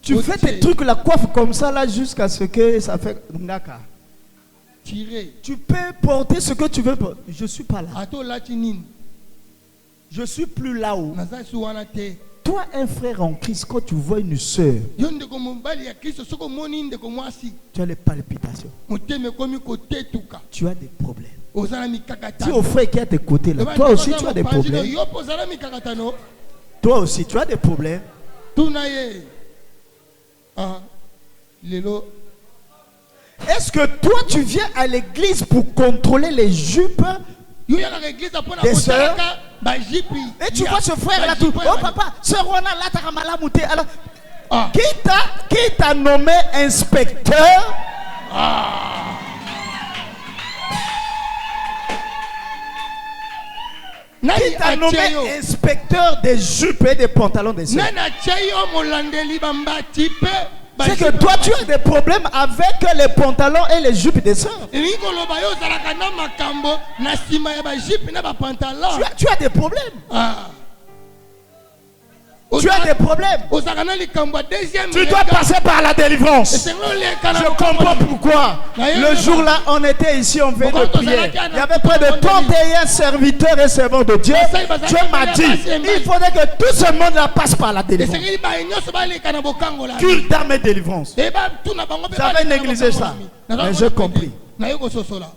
Tu fais tes trucs, la coiffe comme ça là jusqu'à ce que ça fait Ngaka. Tu peux porter ce que tu veux. Je ne suis pas là. Je ne suis plus là-haut. Toi, un frère en Christ, quand tu vois une soeur, tu as les palpitations. Tu as des problèmes. Dis au frère qui est à tes côtés là, toi aussi tu as des problèmes. Toi aussi tu as des problèmes. Est-ce que toi tu viens à l'église pour contrôler les jupes des sœurs? Et tu vois ce frère là tout. Oh papa, sœur Rona là t'as malamouté. Alors qui t'a nommé inspecteur? Qui t'a nommé inspecteur des jupes et des pantalons des sœurs? C'est que toi tu as des problèmes avec les pantalons et les jupes des sœurs. Tu as des problèmes. Tu as des problèmes. Tu dois passer par la délivrance. Je comprends pourquoi. Le jour là, on était ici, on venait de prier. Il y avait près de 31 serviteurs et servants de Dieu. Dieu m'a dit, il faudrait que tout ce monde là passe par la délivrance. Culte d'âme et délivrance. J'avais négligé ça. Mais j'ai compris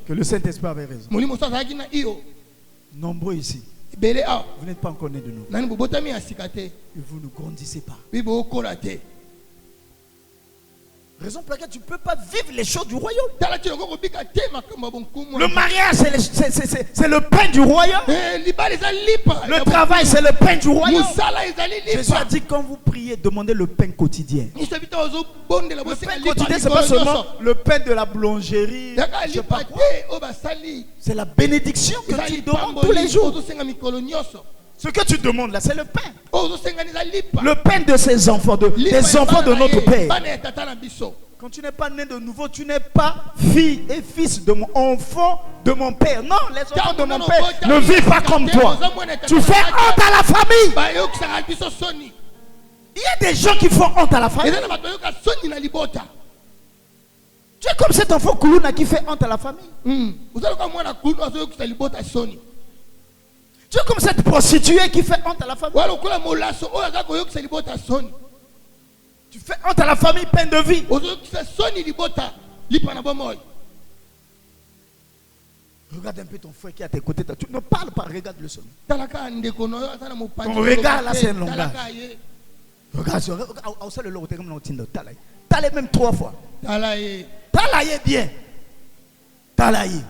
que le Saint-Esprit avait raison. Nombreux ici. Vous n'êtes pas encore né de nous. Et vous ne grandissez pas. Raison pour laquelle tu ne peux pas vivre les choses du royaume. Le Le mariage, c'est le pain du royaume. Le travail, c'est le pain du royaume. Jésus a dit, quand vous priez, demandez le pain quotidien. Le pain quotidien, ce n'est pas seulement le pain de la boulangerie. Je sais pas quoi. C'est la bénédiction que tu demandes tous les jours. Ce que tu demandes là, c'est le pain. Le pain de ses enfants, des enfants de notre Père. Quand tu n'es pas né de nouveau, tu n'es pas fille et fils de mon enfant, de mon Père. Non, les enfants de mon Père ne vivent pas comme toi. Tu fais honte à la famille. Il y a des gens qui font honte à la famille. Tu es comme cet enfant Koulouna qui fait honte à la famille. Tu es comme cette prostituée qui fait honte à la famille. Tu fais honte à la famille, peine de vie. Regarde un peu ton frère qui est à tes côtés. Tu ne parles pas, regarde-le seulement. Ton regard là, c'est un langage. Regarde, t'as même 3 fois. Talaye bien. Talaye.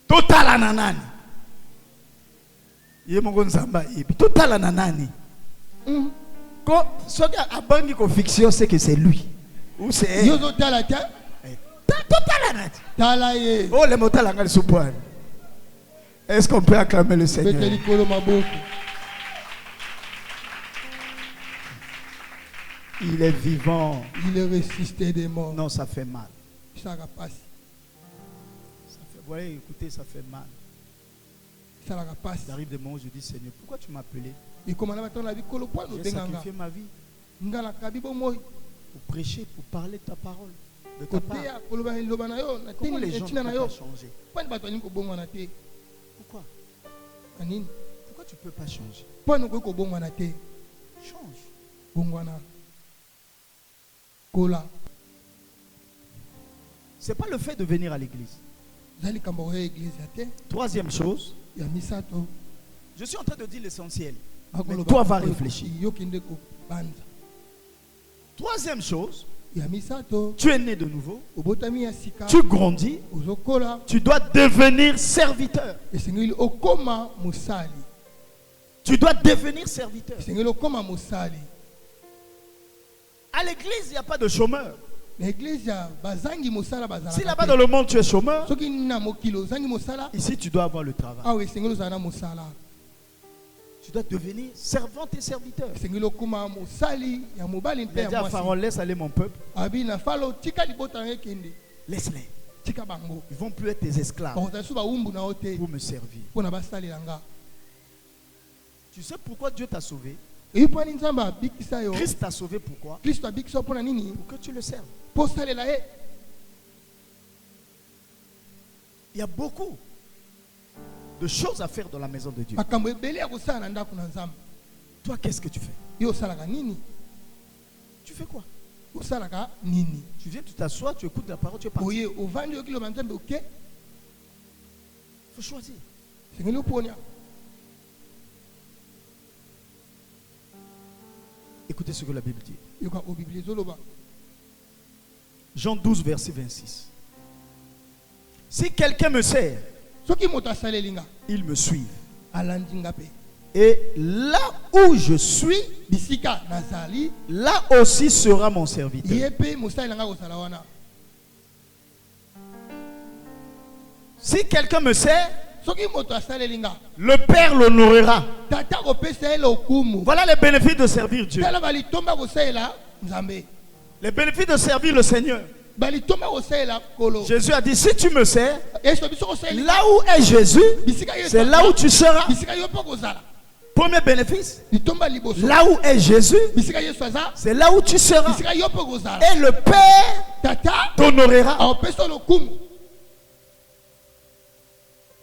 Total nanani. Total nanani. Quand a bangi ko fiction, c'est que c'est lui. Ou c'est elle. Oh, les mots à est-ce qu'on peut acclamer le Seigneur? Il est vivant. Il est ressuscité des morts. Non, ça fait mal. Ça passe. Vous voyez, écoutez, ça fait mal. Ça passe. Il arrive des moments où je dis, Seigneur, pourquoi tu m'as appelé? J'ai sacrifié ma vie pour prêcher, pour parler de ta parole. De ta part. Comment les gens ne peuvent pas changer? Pourquoi? Pourquoi tu ne peux pas changer? Change. Ce n'est pas le fait de venir à l'église. Troisième chose, je suis en train de dire l'essentiel. Mais toi, va réfléchir. Troisième chose, tu es né de nouveau, tu grandis, tu dois devenir serviteur. Tu dois devenir serviteur. À l'église, il n'y a pas de chômeur. Si là-bas dans le monde tu es chômeur, ici tu dois avoir le travail. Tu dois devenir servante et serviteur. Il a dit à Pharaon, laisse aller mon peuple. Laisse-les. Ils ne vont plus être tes esclaves pour me servir. Tu sais pourquoi Dieu t'a sauvé? Christ t'a sauvé pourquoi? Pour que tu le serves. Il y a beaucoup de choses à faire dans la maison de Dieu. Toi, qu'est-ce que tu fais? Tu fais quoi? Tu viens, tu t'assois, tu écoutes la parole, tu es parti. Il faut choisir. Écoutez ce que la Bible dit. Jean 12, verset 26. Si quelqu'un me sert, il me suit. Et là où je suis, là aussi sera mon serviteur. Si quelqu'un me sert, le Père l'honorera. Voilà les bénéfices de servir Dieu. Les bénéfices de servir le Seigneur. Jésus a dit, si tu me sers, là où est Jésus, c'est là où tu seras. Premier bénéfice, là où est Jésus, c'est là où tu seras. Et le Père t'honorera.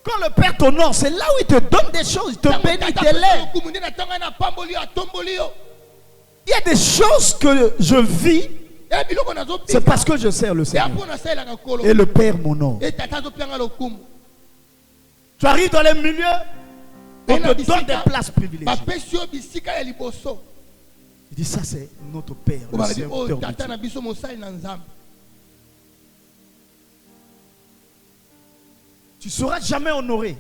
Quand le Père t'honore, c'est là où il te donne des choses, il te bénit, il t'élève. Il y a des choses que je vis, c'est parce que je sers le Seigneur. Et le Père m'honore. Tu arrives dans les milieux, on te donne des places privilégiées. Il dit ça c'est notre Père, le serviteur de Dieu. Tu ne seras jamais honoré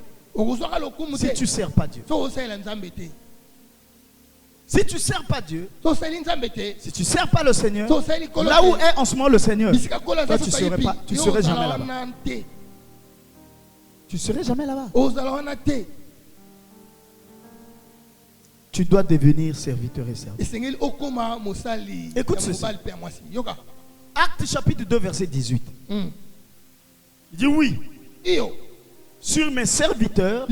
si tu ne sers pas Dieu. Si tu ne sers pas Dieu, si tu ne sers pas le Seigneur, là où est en ce moment le Seigneur, toi, tu ne serais jamais là-bas. Tu ne serais jamais là-bas. Tu dois devenir serviteur et serviteur. Écoute ceci. Acte chapitre 2, verset 18. Il dit oui. Sur mes serviteurs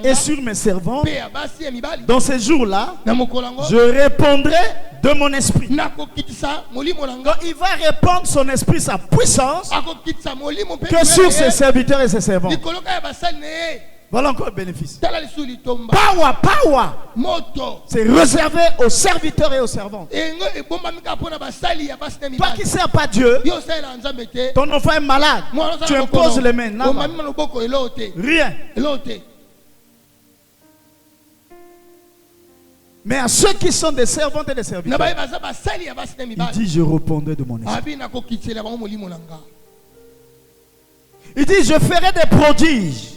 et sur mes servantes, dans ces jours-là, je répondrai de mon esprit. Donc il va répandre son esprit, sa puissance, que sur ses serviteurs et ses servantes. Voilà encore le bénéfice. Power. C'est réservé aux serviteurs et aux servantes. Toi qui ne sers pas Dieu, ton enfant est malade, tu imposes les mains. Rien. Mais à ceux qui sont des servantes et des serviteurs, il dit je répondrai de mon esprit. Il dit je ferai des prodiges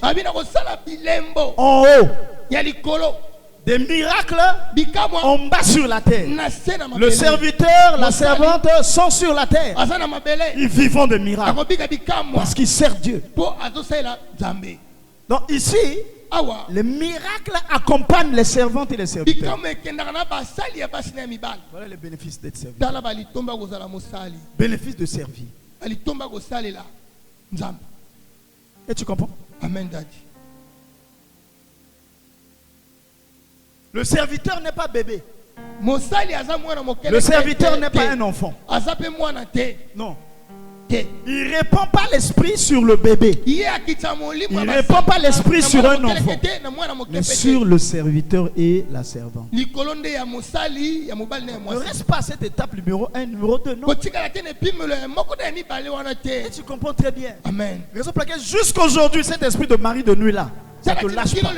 en haut, des miracles en bas sur la terre. Le serviteur, la servante sont sur la terre. Ils vivent des miracles parce qu'ils servent Dieu. Donc ici, les miracles accompagnent les servantes et les serviteurs. Voilà le bénéfice d'être serviteur. Bénéfice de servir. Et tu comprends? Amen, Daddy. Le serviteur n'est pas bébé. Le serviteur n'est pas un enfant. Non. Il ne répand pas l'esprit sur le bébé. Il ne répand pas l'esprit sur un enfant, mais sur le serviteur et la servante. Ne reste pas à cette étape numéro 1, numéro 2, non. Et tu comprends très bien. Amen. Raison pour laquelle jusqu'aujourd'hui, cet esprit de mari de nuit là, ça ne te lâche pas.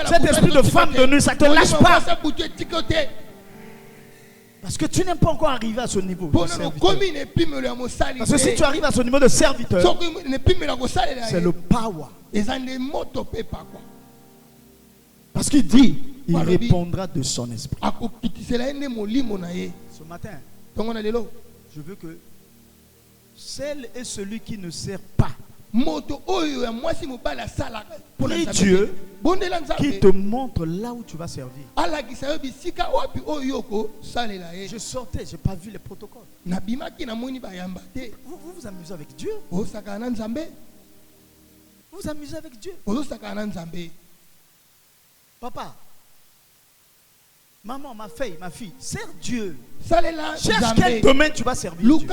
Cet esprit de femme de nuit, ça ne te lâche pas. Parce que tu n'es pas encore arrivé à ce niveau de serviteur. Parce que si tu arrives à ce niveau de serviteur, c'est le power. Parce qu'il dit, il répondra de son esprit. Ce matin, je veux que celle et celui qui ne sert pas, prie Dieu qui te montre là où tu vas servir. Je sortais, je n'ai pas vu les protocoles. Vous vous amusez avec Dieu. Vous vous amusez avec Dieu. Papa, maman, ma fille, sers Dieu. Cherche quel domaine tu vas servir Dieu.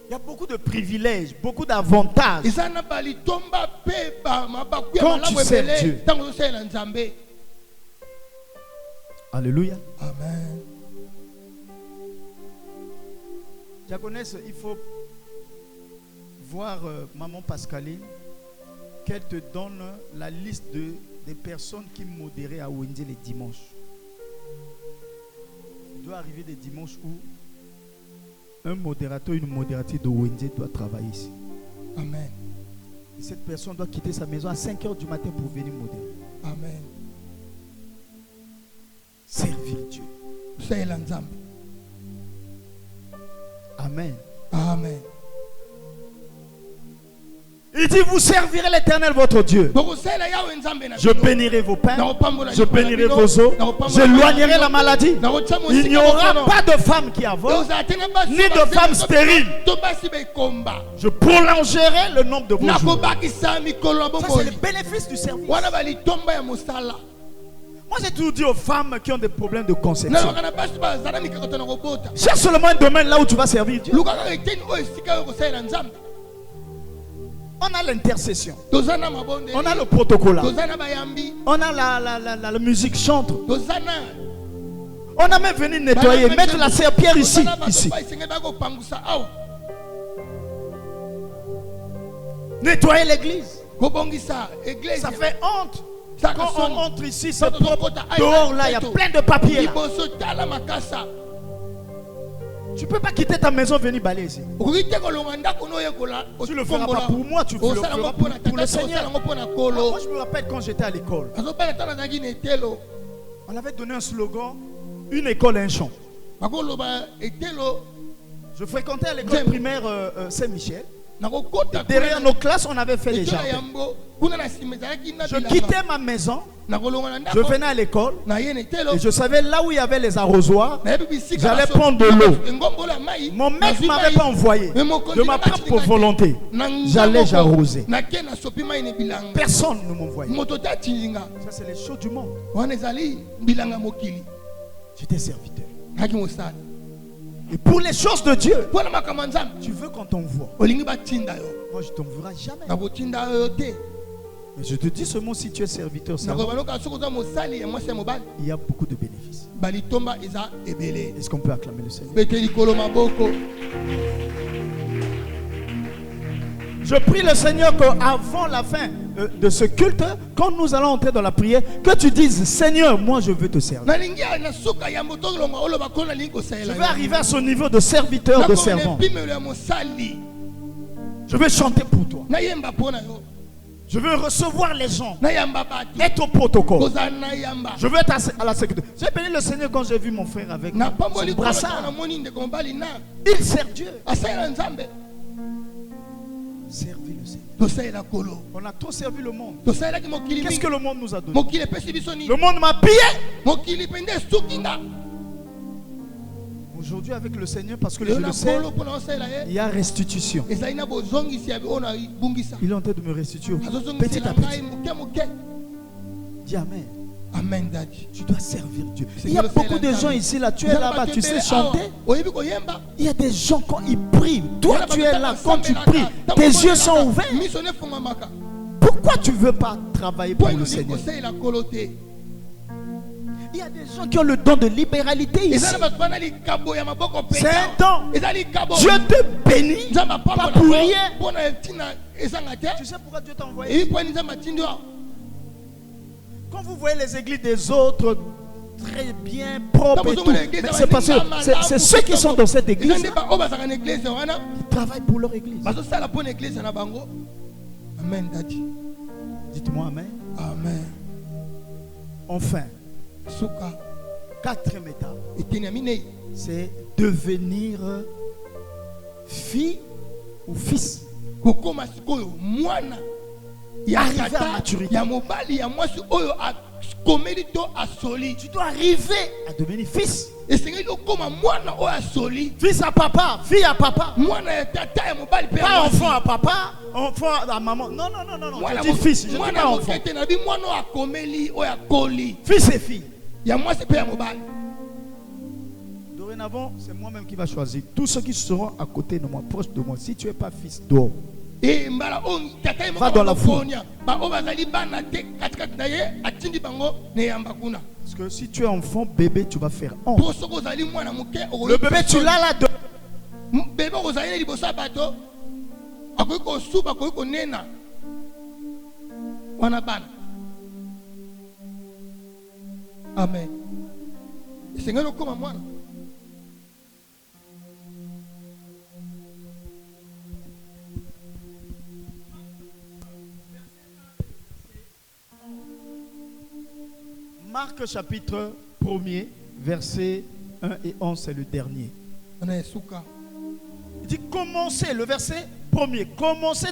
Il y a beaucoup de privilèges, beaucoup d'avantages quand tu sers Dieu. Alléluia. Amen. Diaconesse, il faut voir maman Pascaline, qu'elle te donne la liste des personnes qui modéraient à Wendy les dimanches. Il doit arriver des dimanches où un modérateur, une modératrice de Wendy doit travailler ici. Amen. Et cette personne doit quitter sa maison à 5h du matin pour venir modérer. Amen. Servir Dieu. Amen. Amen. Il dit, vous servirez l'Éternel votre Dieu. Je bénirai vos pains, je bénirai vos eaux, j'éloignerai la maladie. Il n'y aura pas de femme qui avorte, ni de femme stérile. Je prolongerai le nombre de vos jours. Ça, c'est le bénéfice du service. Moi, j'ai toujours dit aux femmes qui ont des problèmes de conception, cherche seulement un domaine là où tu vas servir Dieu. On a l'intercession, on a le protocole, on a la musique chante, on a même venu nettoyer, mettre la serpillère ici. Nettoyer l'église. Ça fait honte. Quand on entre ici, c'est propre. Dehors, là, il y a plein de papiers. Là. Tu ne peux pas quitter ta maison, venir balayer ici. Tu le feras pas pour moi, tu le feras pour le Seigneur. Moi, je me rappelle quand j'étais à l'école. On avait donné un slogan, une école, un champ. Je fréquentais à l'école primaire Saint-Michel. Derrière nos classes, on avait fait les jardins. Je quittais ma maison, je venais à l'école et je savais là où il y avait les arrosoirs, j'allais prendre de l'eau. Mon maître ne m'avait pas envoyé de ma propre volonté. J'allais j'arrosais. Personne ne m'envoyait. Ça, c'est les choses du monde. J'étais serviteur. Et pour les choses de Dieu, tu veux qu'on t'envoie. Moi, je ne t'enverrai jamais. Mais je te dis seulement si tu es serviteur, il y a beaucoup de bénéfices. Est-ce qu'on peut acclamer le Seigneur? Je prie le Seigneur qu'avant la fin de ce culte, quand nous allons entrer dans la prière, que tu dises, Seigneur, moi je veux te servir. Je vais arriver à ce niveau de serviteur, de servant. Je vais chanter pour toi. Je veux recevoir les gens. Être au protocole. Je veux être à la sécurité. J'ai béni le Seigneur quand j'ai vu mon frère avec son brassard. Il sert Dieu. Servir le Seigneur. On a trop servi le monde. Qu'est-ce que le monde nous a donné? Le monde m'a pillé. Aujourd'hui avec le Seigneur, parce que je le sais, il y a restitution. Il est en train de me restituer petit à petit. Dis Amen. Amen, Daddy. Tu dois servir Dieu. Il y a beaucoup de gens ici, là. Tu es là-bas, tu sais chanter. Il y a des gens quand ils prient. Toi, tu es là quand tu pries. Tes yeux sont ouverts. Pourquoi tu ne veux pas travailler pour le Seigneur? Il y a des gens qui ont le don de libéralité ici. C'est un don. Dieu te bénit. Pas pour rien. Tu sais pourquoi Dieu t'a envoyé? Quand vous voyez les églises des autres très bien propres et tout, c'est parce que c'est ceux qui sont dans cette église qui travaillent pour leur église. Amen, Daddy. Dites-moi Amen. Amen. Enfin, quatrième étape, c'est devenir fille ou fils. Arriver à maturité. Tu dois arriver à devenir fils. Fils à papa, fille à papa. Pas enfant à papa, enfant à maman. Non, non, non, non, non. Je dis fils, je dis pas enfant. Fils et fille. Dorénavant, c'est moi-même qui va choisir. Tous ceux qui seront à côté de moi, proches de moi. Si tu n'es pas fils, dehors. Va dans la foule. Parce que si tu es enfant, bébé, tu vas faire honte. Le bébé, tu l'as là dedans. Amen. Marc chapitre 1er, versets 1 et 11, c'est le dernier. Il dit commencez, le verset 1er, commencez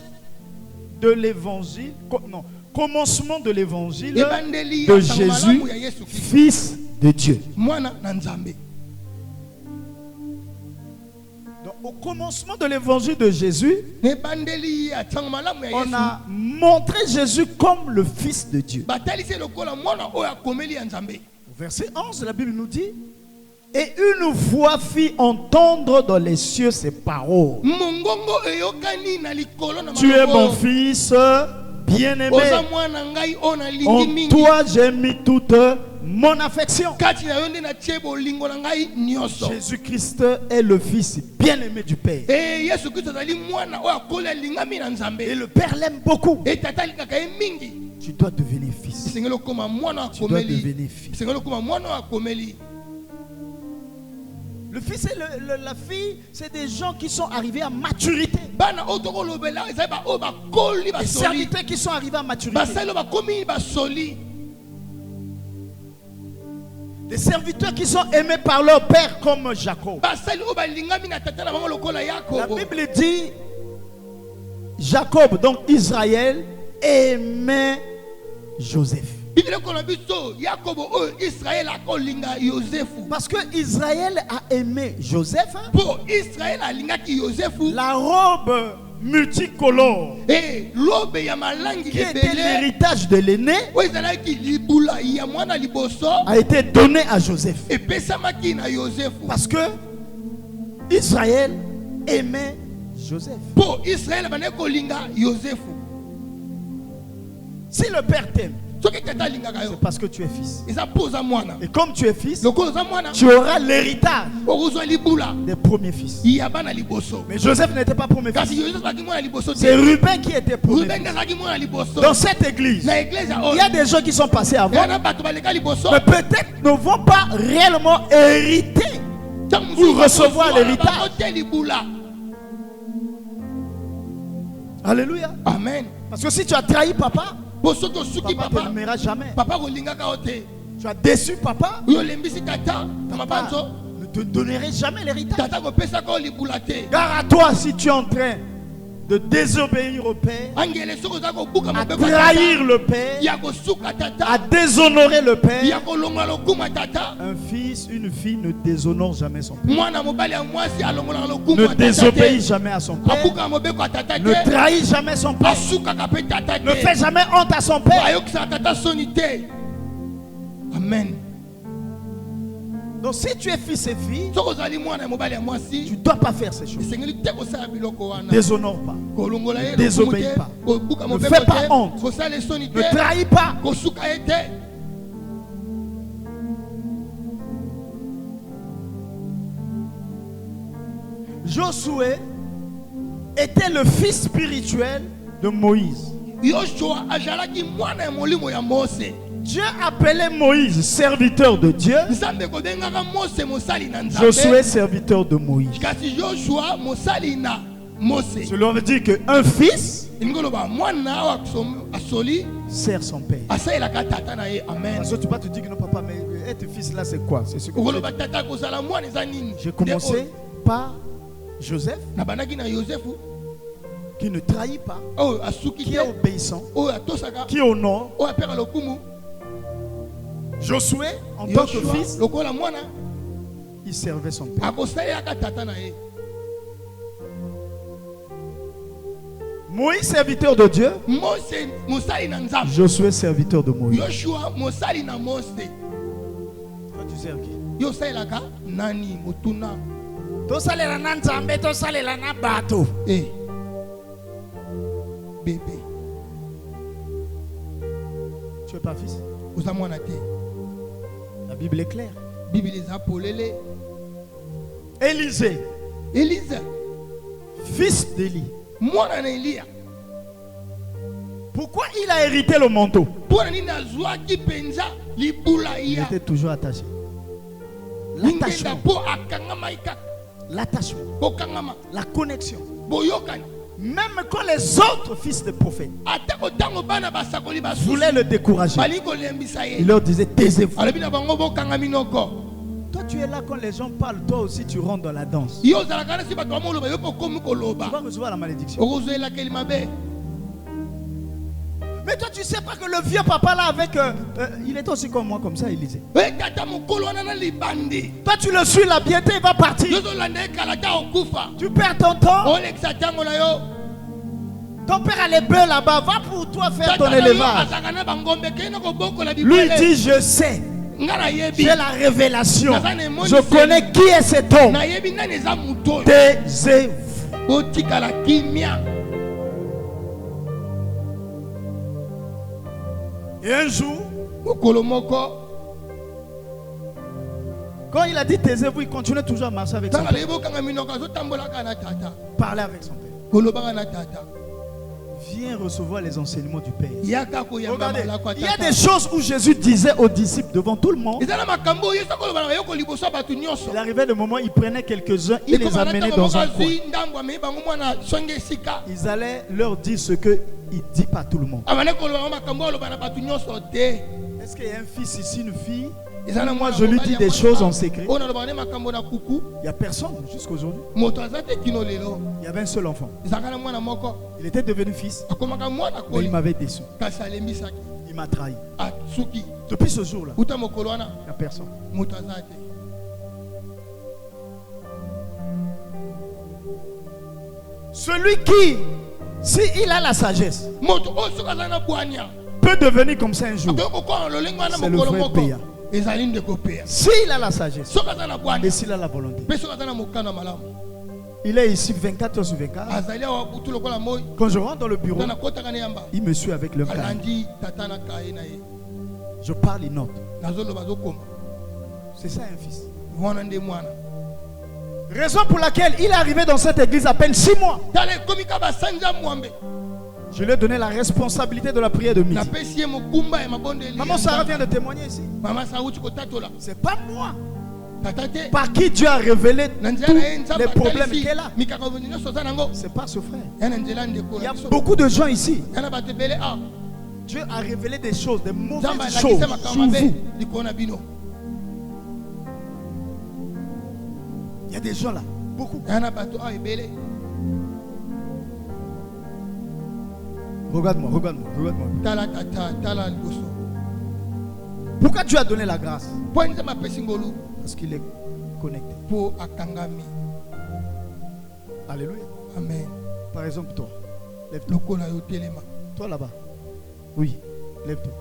de l'évangile, non, commencement de l'évangile de Jésus, Fils de Dieu. Donc, au commencement de l'évangile de Jésus, on a montré Jésus comme le Fils de Dieu. Au verset 11, la Bible nous dit: et une voix fit entendre dans les cieux ces paroles. Tu es mon fils bien-aimé. En toi j'ai mis toute mon affection. Jésus-Christ est le Fils bien-aimé du Père. Et le Père l'aime beaucoup. Tu dois devenir fils. Tu dois devenir fils. Le fils et la fille, c'est des gens qui sont arrivés à maturité. Des serviteurs qui sont arrivés à maturité. Des serviteurs qui sont aimés par leur père comme Jacob. La Bible dit, Jacob, donc Israël, aimait Joseph. Parce que Israël a aimé Joseph. La robe multicolore qui était l'héritage de l'aîné a été donnée à Joseph. Parce que Israël aimait Joseph. Si le père t'aime, c'est parce que tu es fils. Et comme tu es fils, tu auras l'héritage des premiers fils. Mais Joseph n'était pas premier fils. C'est Ruben qui était premier fils. Dans cette église, il y a des gens qui sont passés avant, mais peut-être ne vont pas réellement hériter ou recevoir l'héritage. Alléluia. Amen. Parce que si tu as trahi papa, papa ne t'aimera jamais. Tu as déçu papa, papa ne te donnerait jamais l'héritage. Car à toi, si tu es en train de désobéir au Père, à trahir le Père, à déshonorer le Père, un fils, une fille ne déshonore jamais son Père, ne désobéit jamais à son Père, ne trahit jamais son Père, ne fait jamais honte à son Père. Amen. Donc si tu es fils et fille, tu ne dois pas faire ces choses. Déshonore pas, ne désobéis pas, ne fais pas honte, ne trahis pas. Josué était le fils spirituel de Moïse. Dieu appelait Moïse serviteur de Dieu. Josué serviteur de Moïse. Cela veut dire qu'un fils sert son père. Amen. Parce que tu vas te dire que non papa, mais être fils là c'est quoi? C'est ce que j'ai commencé par Joseph, qui ne trahit pas, qui est obéissant, qui honore. Josué, en tant que fils, il servait son père. Moïse, serviteur de Dieu. Josué, serviteur de Moïse. Toi, tu sers qui? Bébé. Tu es pas fils? La Bible est claire. Élisée, fils d'Élie. Pourquoi il a hérité le manteau? Il était toujours attaché. L'attachement, la connexion. Même quand les autres fils de prophètes voulaient le décourager, il leur disait taisez-vous. Toi tu es là quand les gens parlent, toi aussi tu rentres dans la danse. Tu vas recevoir la malédiction. Mais toi tu sais pas que le vieux papa là avec il était aussi comme moi, comme ça il lisait. Toi tu le suis là, bientôt il va partir. Tu perds ton temps. Ton père a les bœufs là-bas, va pour toi faire ton élevage. Lui il dit je sais, j'ai la révélation, je connais qui est cet homme. Taisez-vous. Et un jour, Quand il a dit taisez-vous, il continuait toujours à marcher avec son père. Parler avec son père. Viens recevoir les enseignements du Père. Regardez, il y a des choses où Jésus disait aux disciples devant tout le monde. Il arrivait le moment, il prenait quelques-uns, il les amenait dans un coin. Ils allaient leur dire ce qu'il ne dit pas à tout le monde. Est-ce qu'il y a un fils ici, une fille? Moi, je lui dis des choses en secret. Il n'y a personne jusqu'à aujourd'hui. Il y avait un seul enfant. Il était devenu fils. Mais il m'avait déçu. Il m'a trahi. Depuis ce jour-là, il n'y a personne. Celui qui, s'il a la sagesse, peut devenir comme ça un jour. C'est le frère Péa. S'il a la sagesse et s'il a la volonté. Il est ici 24 heures sur 24. Quand je rentre dans le bureau, il me suit avec le cahier. Je parle, il note. C'est ça un fils. Raison pour laquelle il est arrivé dans cette église à peine 6 mois. Je lui ai donné la responsabilité de la prière de midi. Maman Sarah vient de témoigner ici. C'est pas moi. Par qui Dieu a révélé tous les problèmes qu'elle a. C'est pas ce frère. Il y a beaucoup de gens ici. Dieu a révélé des choses, des mauvaises choses sur vous. Il y a des gens là, beaucoup. Regarde-moi, regarde-moi, regarde-moi. Pourquoi Dieu a donné la grâce? Parce qu'il est connecté. Alléluia. Amen. Par exemple, toi, lève-toi. Toi là-bas. Oui, lève-toi.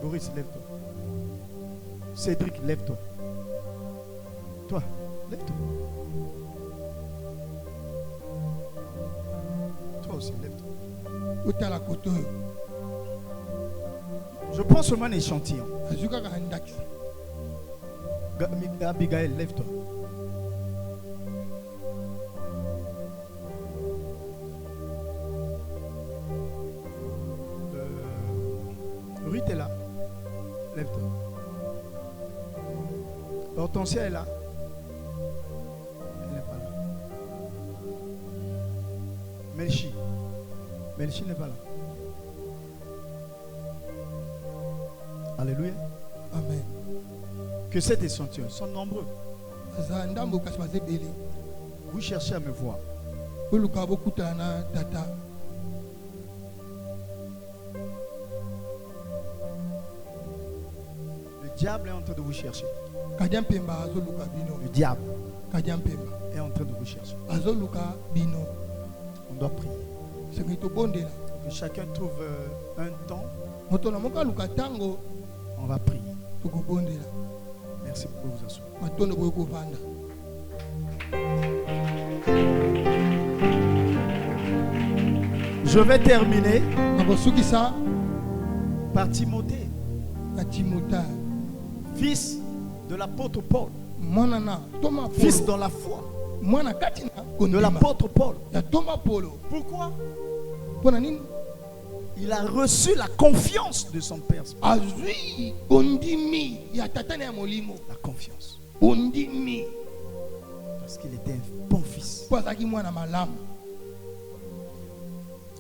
Boris, lève-toi. Cédric, lève-toi. Toi, lève-toi. Toi aussi, lève-toi. Je prends seulement un échantillon. Abigail, lève-toi. Ruth est là. Lève-toi. Hortensia est là. Elle n'est pas là. Melchi. Melchi n'est pas là. Alléluia. Amen. Que cet échantillon sont nombreux. Vous cherchez à me voir. Le diable est en train de vous chercher. Le diable est en train de vous chercher. On doit prier. Que chacun trouve un temps. On va prier. Merci pour vous asseoir. Je vais terminer par Timothée, fils de l'apôtre Paul, fils dans la foi de l'apôtre Paul. Pourquoi? Il a reçu la confiance de son père. La confiance. Parce qu'il était un bon fils.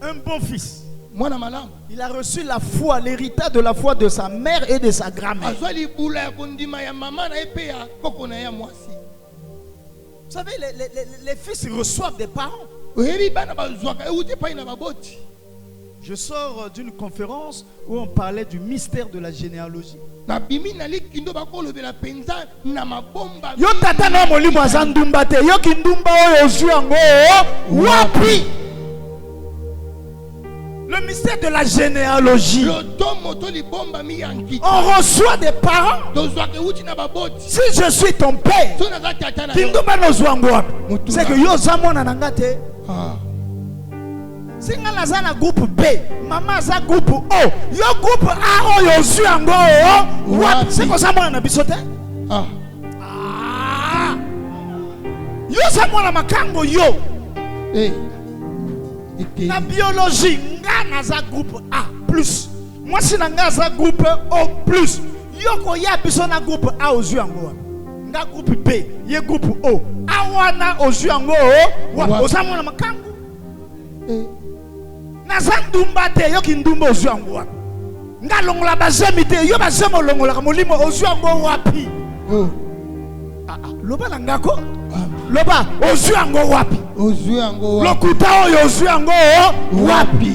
Un bon fils. Il a reçu la foi, l'héritage de la foi de sa mère et de sa grand-mère. Vous savez, les fils reçoivent des parents. Je sors d'une conférence où on parlait du mystère de la généalogie. Yo tata na molimo azandumba te, yo kindumba oyo ozuango wapi. Le mystère de la généalogie. On reçoit des parents. Si je suis ton père, kindumba no zuango wapi. C'est que yo zamona nangate. Si on a un groupe B, maman a un groupe O, yo groupe A, yo suis en go, c'est comme ça, moi, on a bisoté. Ah. Ah. Yo sa mwana makango yo. Eh. Na biologie, nga naza groupe A+. Moi si nga za groupe O+. Yo ko ya biso na groupe A ozu yango. Nga groupe B, ye groupe O. Awana ozu yango wa oza mwana makango. Eh. Naza ndumba te yo ki ndumba ozu yango. Nga longola bazemi te yo bazemo longola ka molimo ozu yango wapi. Oh. Loba na ngako? Loba ozu yango wapi? Ozu yango wapi? Lokuta oyo ozu yango wapi?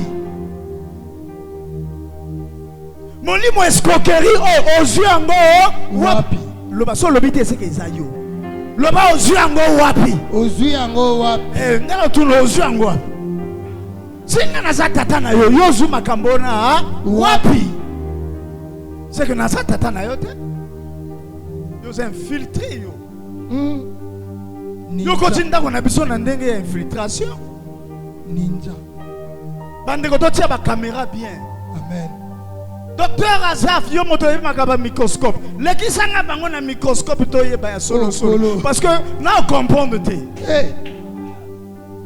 Molimo escroquerie ozu yango wapi? Loba so lobi te seke ezayo. Loba ozu yango wapi? Ozu yango wapi? Ngala tuno ozu yango wapi? Singa na za tata na yo yozu makambo na wapi? Seke na za tata na yo te? Yo za infiltré yo. Yo kotinda kona biso na ndenge ya infiltration. Ninja. Bande ko totia ba caméra bien. Amen. Docteur Azaf yo moto yeba ka ba microscope. Leki sanga bango na microscope to yeba ya solo solo. Parce que na comprendre te. Eh.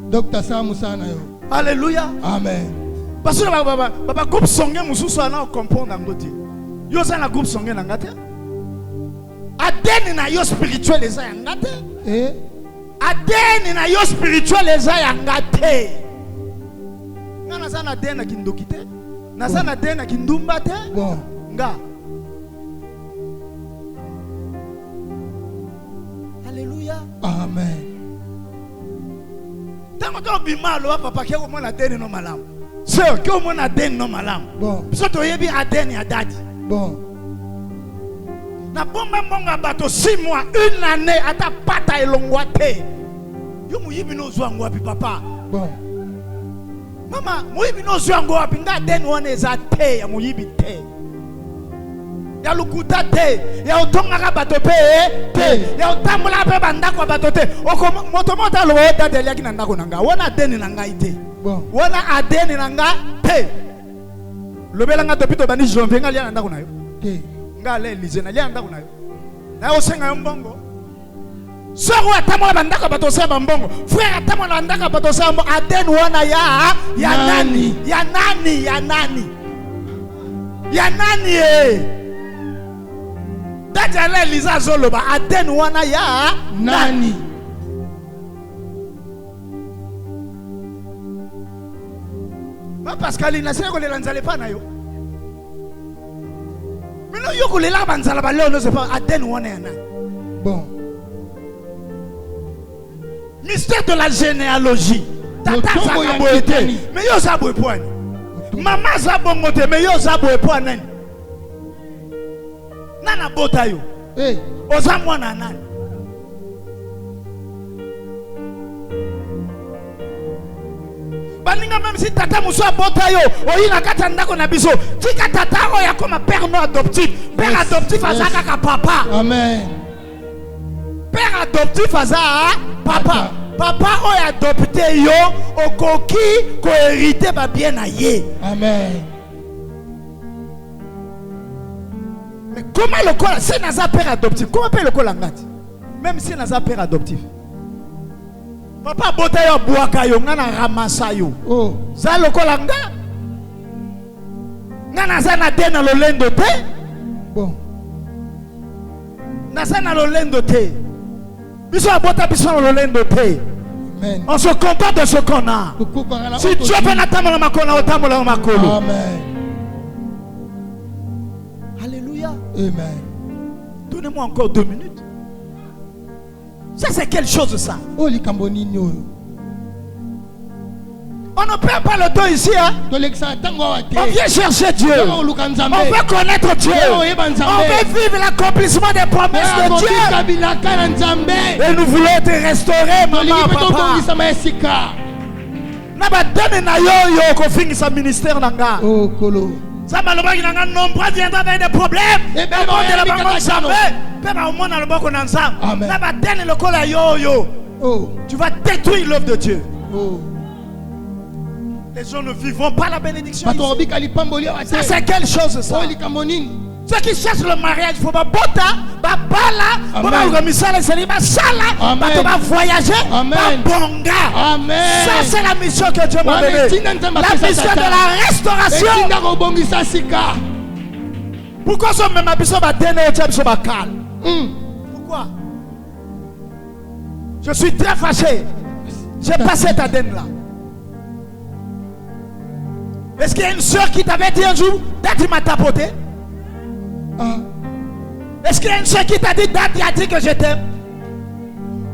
Docteur Samusana yo. Alléluia. Amen. Parce que baba groupe songe mususu na comprendre ngote. Yo za na groupe songe na ngate. Adeni na yo spirituel eza ya ngate. Eh. Adeni na yo spirituel eza ya ngate. Ngana za na dena kindoki te. Na za na dena kindumba te. Bon. Nga. Alléluia. Amen. Tango to bimalo wa papa ke ko mona deni no malamu. Sir, ke ko mona deni no malamu. Bon. Biso to yebi adeni ya dadi. Bon. Na bomba mbonga bato 6 mois, 1 année ata pata elongwa te. Yo muyibi no zwa ngwa pi papa. Bon. Mama, muyibi no zwa ngwa pi nga deni wana eza te ya muyibi te. Ya lukuta te, ya otonga ka bato pe te, ya otambola pe bandako bato te. Oko moto mota lo date liaki na ndako nanga. Wana deni na ngai te. Bon. Wana adeni na nga te. Lobela nga topito bani janvier nga lia na ndako na yo. Te. Nga le Elise na lia ndako na yo. Na yo senga yo mbongo. Soko atamola bandako bato se mbongo. Frère atamola bandako bato se mbongo. Adeni wana ya nani? Ya nani? Ya nani? Ya nani Daja le Elise zoloba adeni wana ya nani? Ma Pascal ina seko le lanzale pa na yo. Mino yoko le la banzala ba leo no se pas adeni wana ya nani? Bon. Mystère de la généalogie. Tata za boete. Mais yo za boepwani. Mama za bongote mais yo za boepwani. Nana bota yo. Eh. Oza mwana nani? Baninga même si tata muso bota yo, oyina kata ndako na biso. Tika tata o ya comme père non adoptif. Père adoptif azaka ka papa. Amen. Père adoptif azaka papa. Papa o ya adopté yo, okoki ko hériter ba bien na ye. Amen. Mais comment le col, si naza père adoptif, comment peut le col ngati? Même si naza père adoptif. Papa bota yo boaka yo ngana ramasa yo. Oh. Za le col nga. Ngana za na dena lo lendo te. Bon. Naza na lo lendo te. Biso bota biso lo lendo te. Amen. On se contente de ce qu'on a. Si Dieu peut n'attendre ma makona otamola makolo. Amen. Alléluia. Amen. Donnez-moi encore 2 minutes. Ça c'est quelle chose ça? Oh likambonini oyo. On ne perd pas le temps ici, hein? On vient chercher Dieu. On veut connaître Dieu. On veut vivre l'accomplissement des promesses de Dieu. Et nous voulons te restaurer, maman, papa. Nabadene na yo yo ko fingisa ministère nanga. Oh kolo. Ça malobaki nanga nombre viendra avec des problèmes. Et ben de la banque jamais. Pema au monde na loboko na nzam. Nabadene lokola yo yo. Oh. Tu vas détruire l'œuvre de Dieu. Oh. Les gens ne vivront pas la bénédiction. Ça c'est quelle chose ça? Ceux qui cherchent le mariage, il faut pas bota, pas bala, pas remisser les célibats, sala, pas voyager, pas bonga. Amen. Ça c'est la mission que Dieu m'a donnée. La mission de la restauration. Pourquoi ce même mission va donner calme? Pourquoi? Je suis très fâché. J'ai passé ta denne là. Est-ce qu'il y a une soeur qui t'avait dit un jour, Dad, il m'a tapoté? Est-ce qu'il y a une soeur qui t'a dit, Dad, il a dit que je t'aime?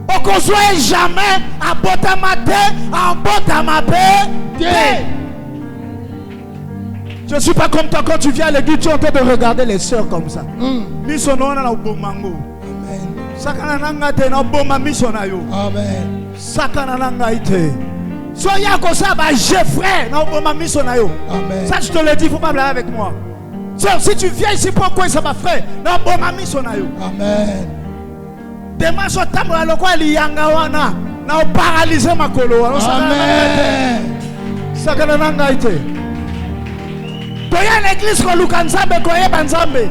Au qu'on soit jamais à botamate, à botamate. Je ne suis pas comme toi quand tu viens à l'église, tu es en train de regarder les soeurs comme ça. Missono na bon mango. Amen. Sakana nanga te na bon misona yo. Amen. Sakana nanga ite. Soyez comme ça, bah j'ai frère na bon misona yo. Amen. Ça je te le dis, faut pas blaguer avec moi. Si tu viens ici pourquoi ça va frère na bon misona yo. Amen. Demain so tambo la lokwa li yanga wana na paralyser makolo. Amen. Sakana nanga ite. Toya l'église ko lukanzambe ko yebanzambe.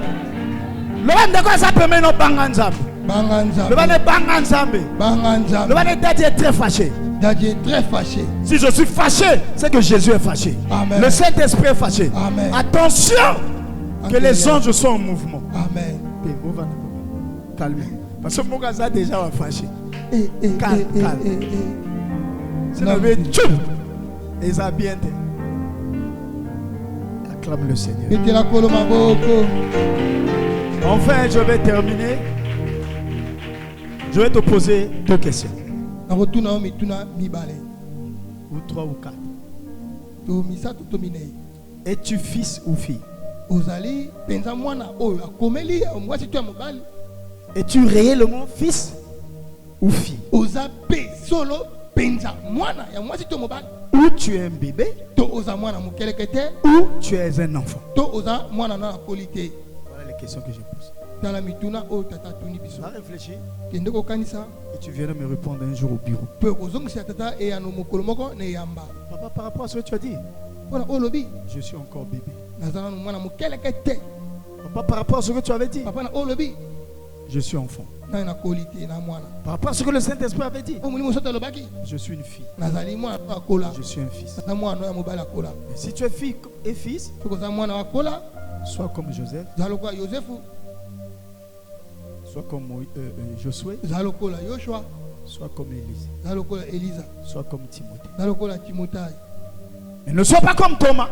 Le bande quoi ça permet no banganzambe. Banganzambe. Le bande banganzambe. Banganzambe. Le bande Daddy est très fâché. Daddy est très fâché. Si je suis fâché, c'est que Jésus est fâché. Amen. Le Saint-Esprit est fâché. Amen. Attention que les anges sont en mouvement. Amen. Calme. Parce que mon gars a déjà fâché. Calme. C'est le but. Et ça a bien été. Acclame le Seigneur. Enfin, je vais terminer. Je vais te poser deux questions. Ou trois ou quatre. Es-tu fils ou fille? Es-tu réellement fils ou fille? Ou tu es un bébé, ou tu es un enfant. Voilà les questions que je pose. Va réfléchir et tu viendras me répondre un jour au bureau. Papa, par rapport à ce que tu as dit, je suis encore bébé. Papa, par rapport à ce que tu avais dit, je suis enfant. Par rapport à ce que le Saint-Esprit avait dit, je suis une fille. Je suis un fils. Et si tu es fille et fils, sois comme Joseph, soit comme Josué, soit comme Élise, soit comme Timothée. Mais ne sois pas comme Thomas,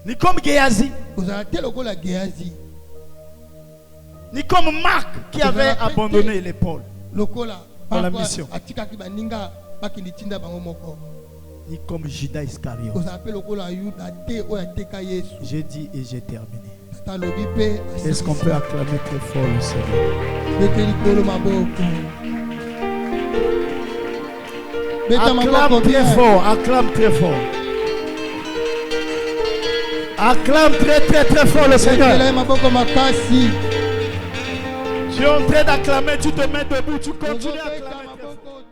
ni comme Géasi, ni comme Marc qui avait abandonné l'épaule pour la mission, ni comme Judas Iscariot. J'ai dit et j'ai terminé. Est-ce qu'on peut acclamer très fort le Seigneur? Acclame très fort, acclame très fort. Acclame très très très fort le Seigneur. Tu es en train d'acclamer, tu te mets debout, tu continues à acclamer très fort.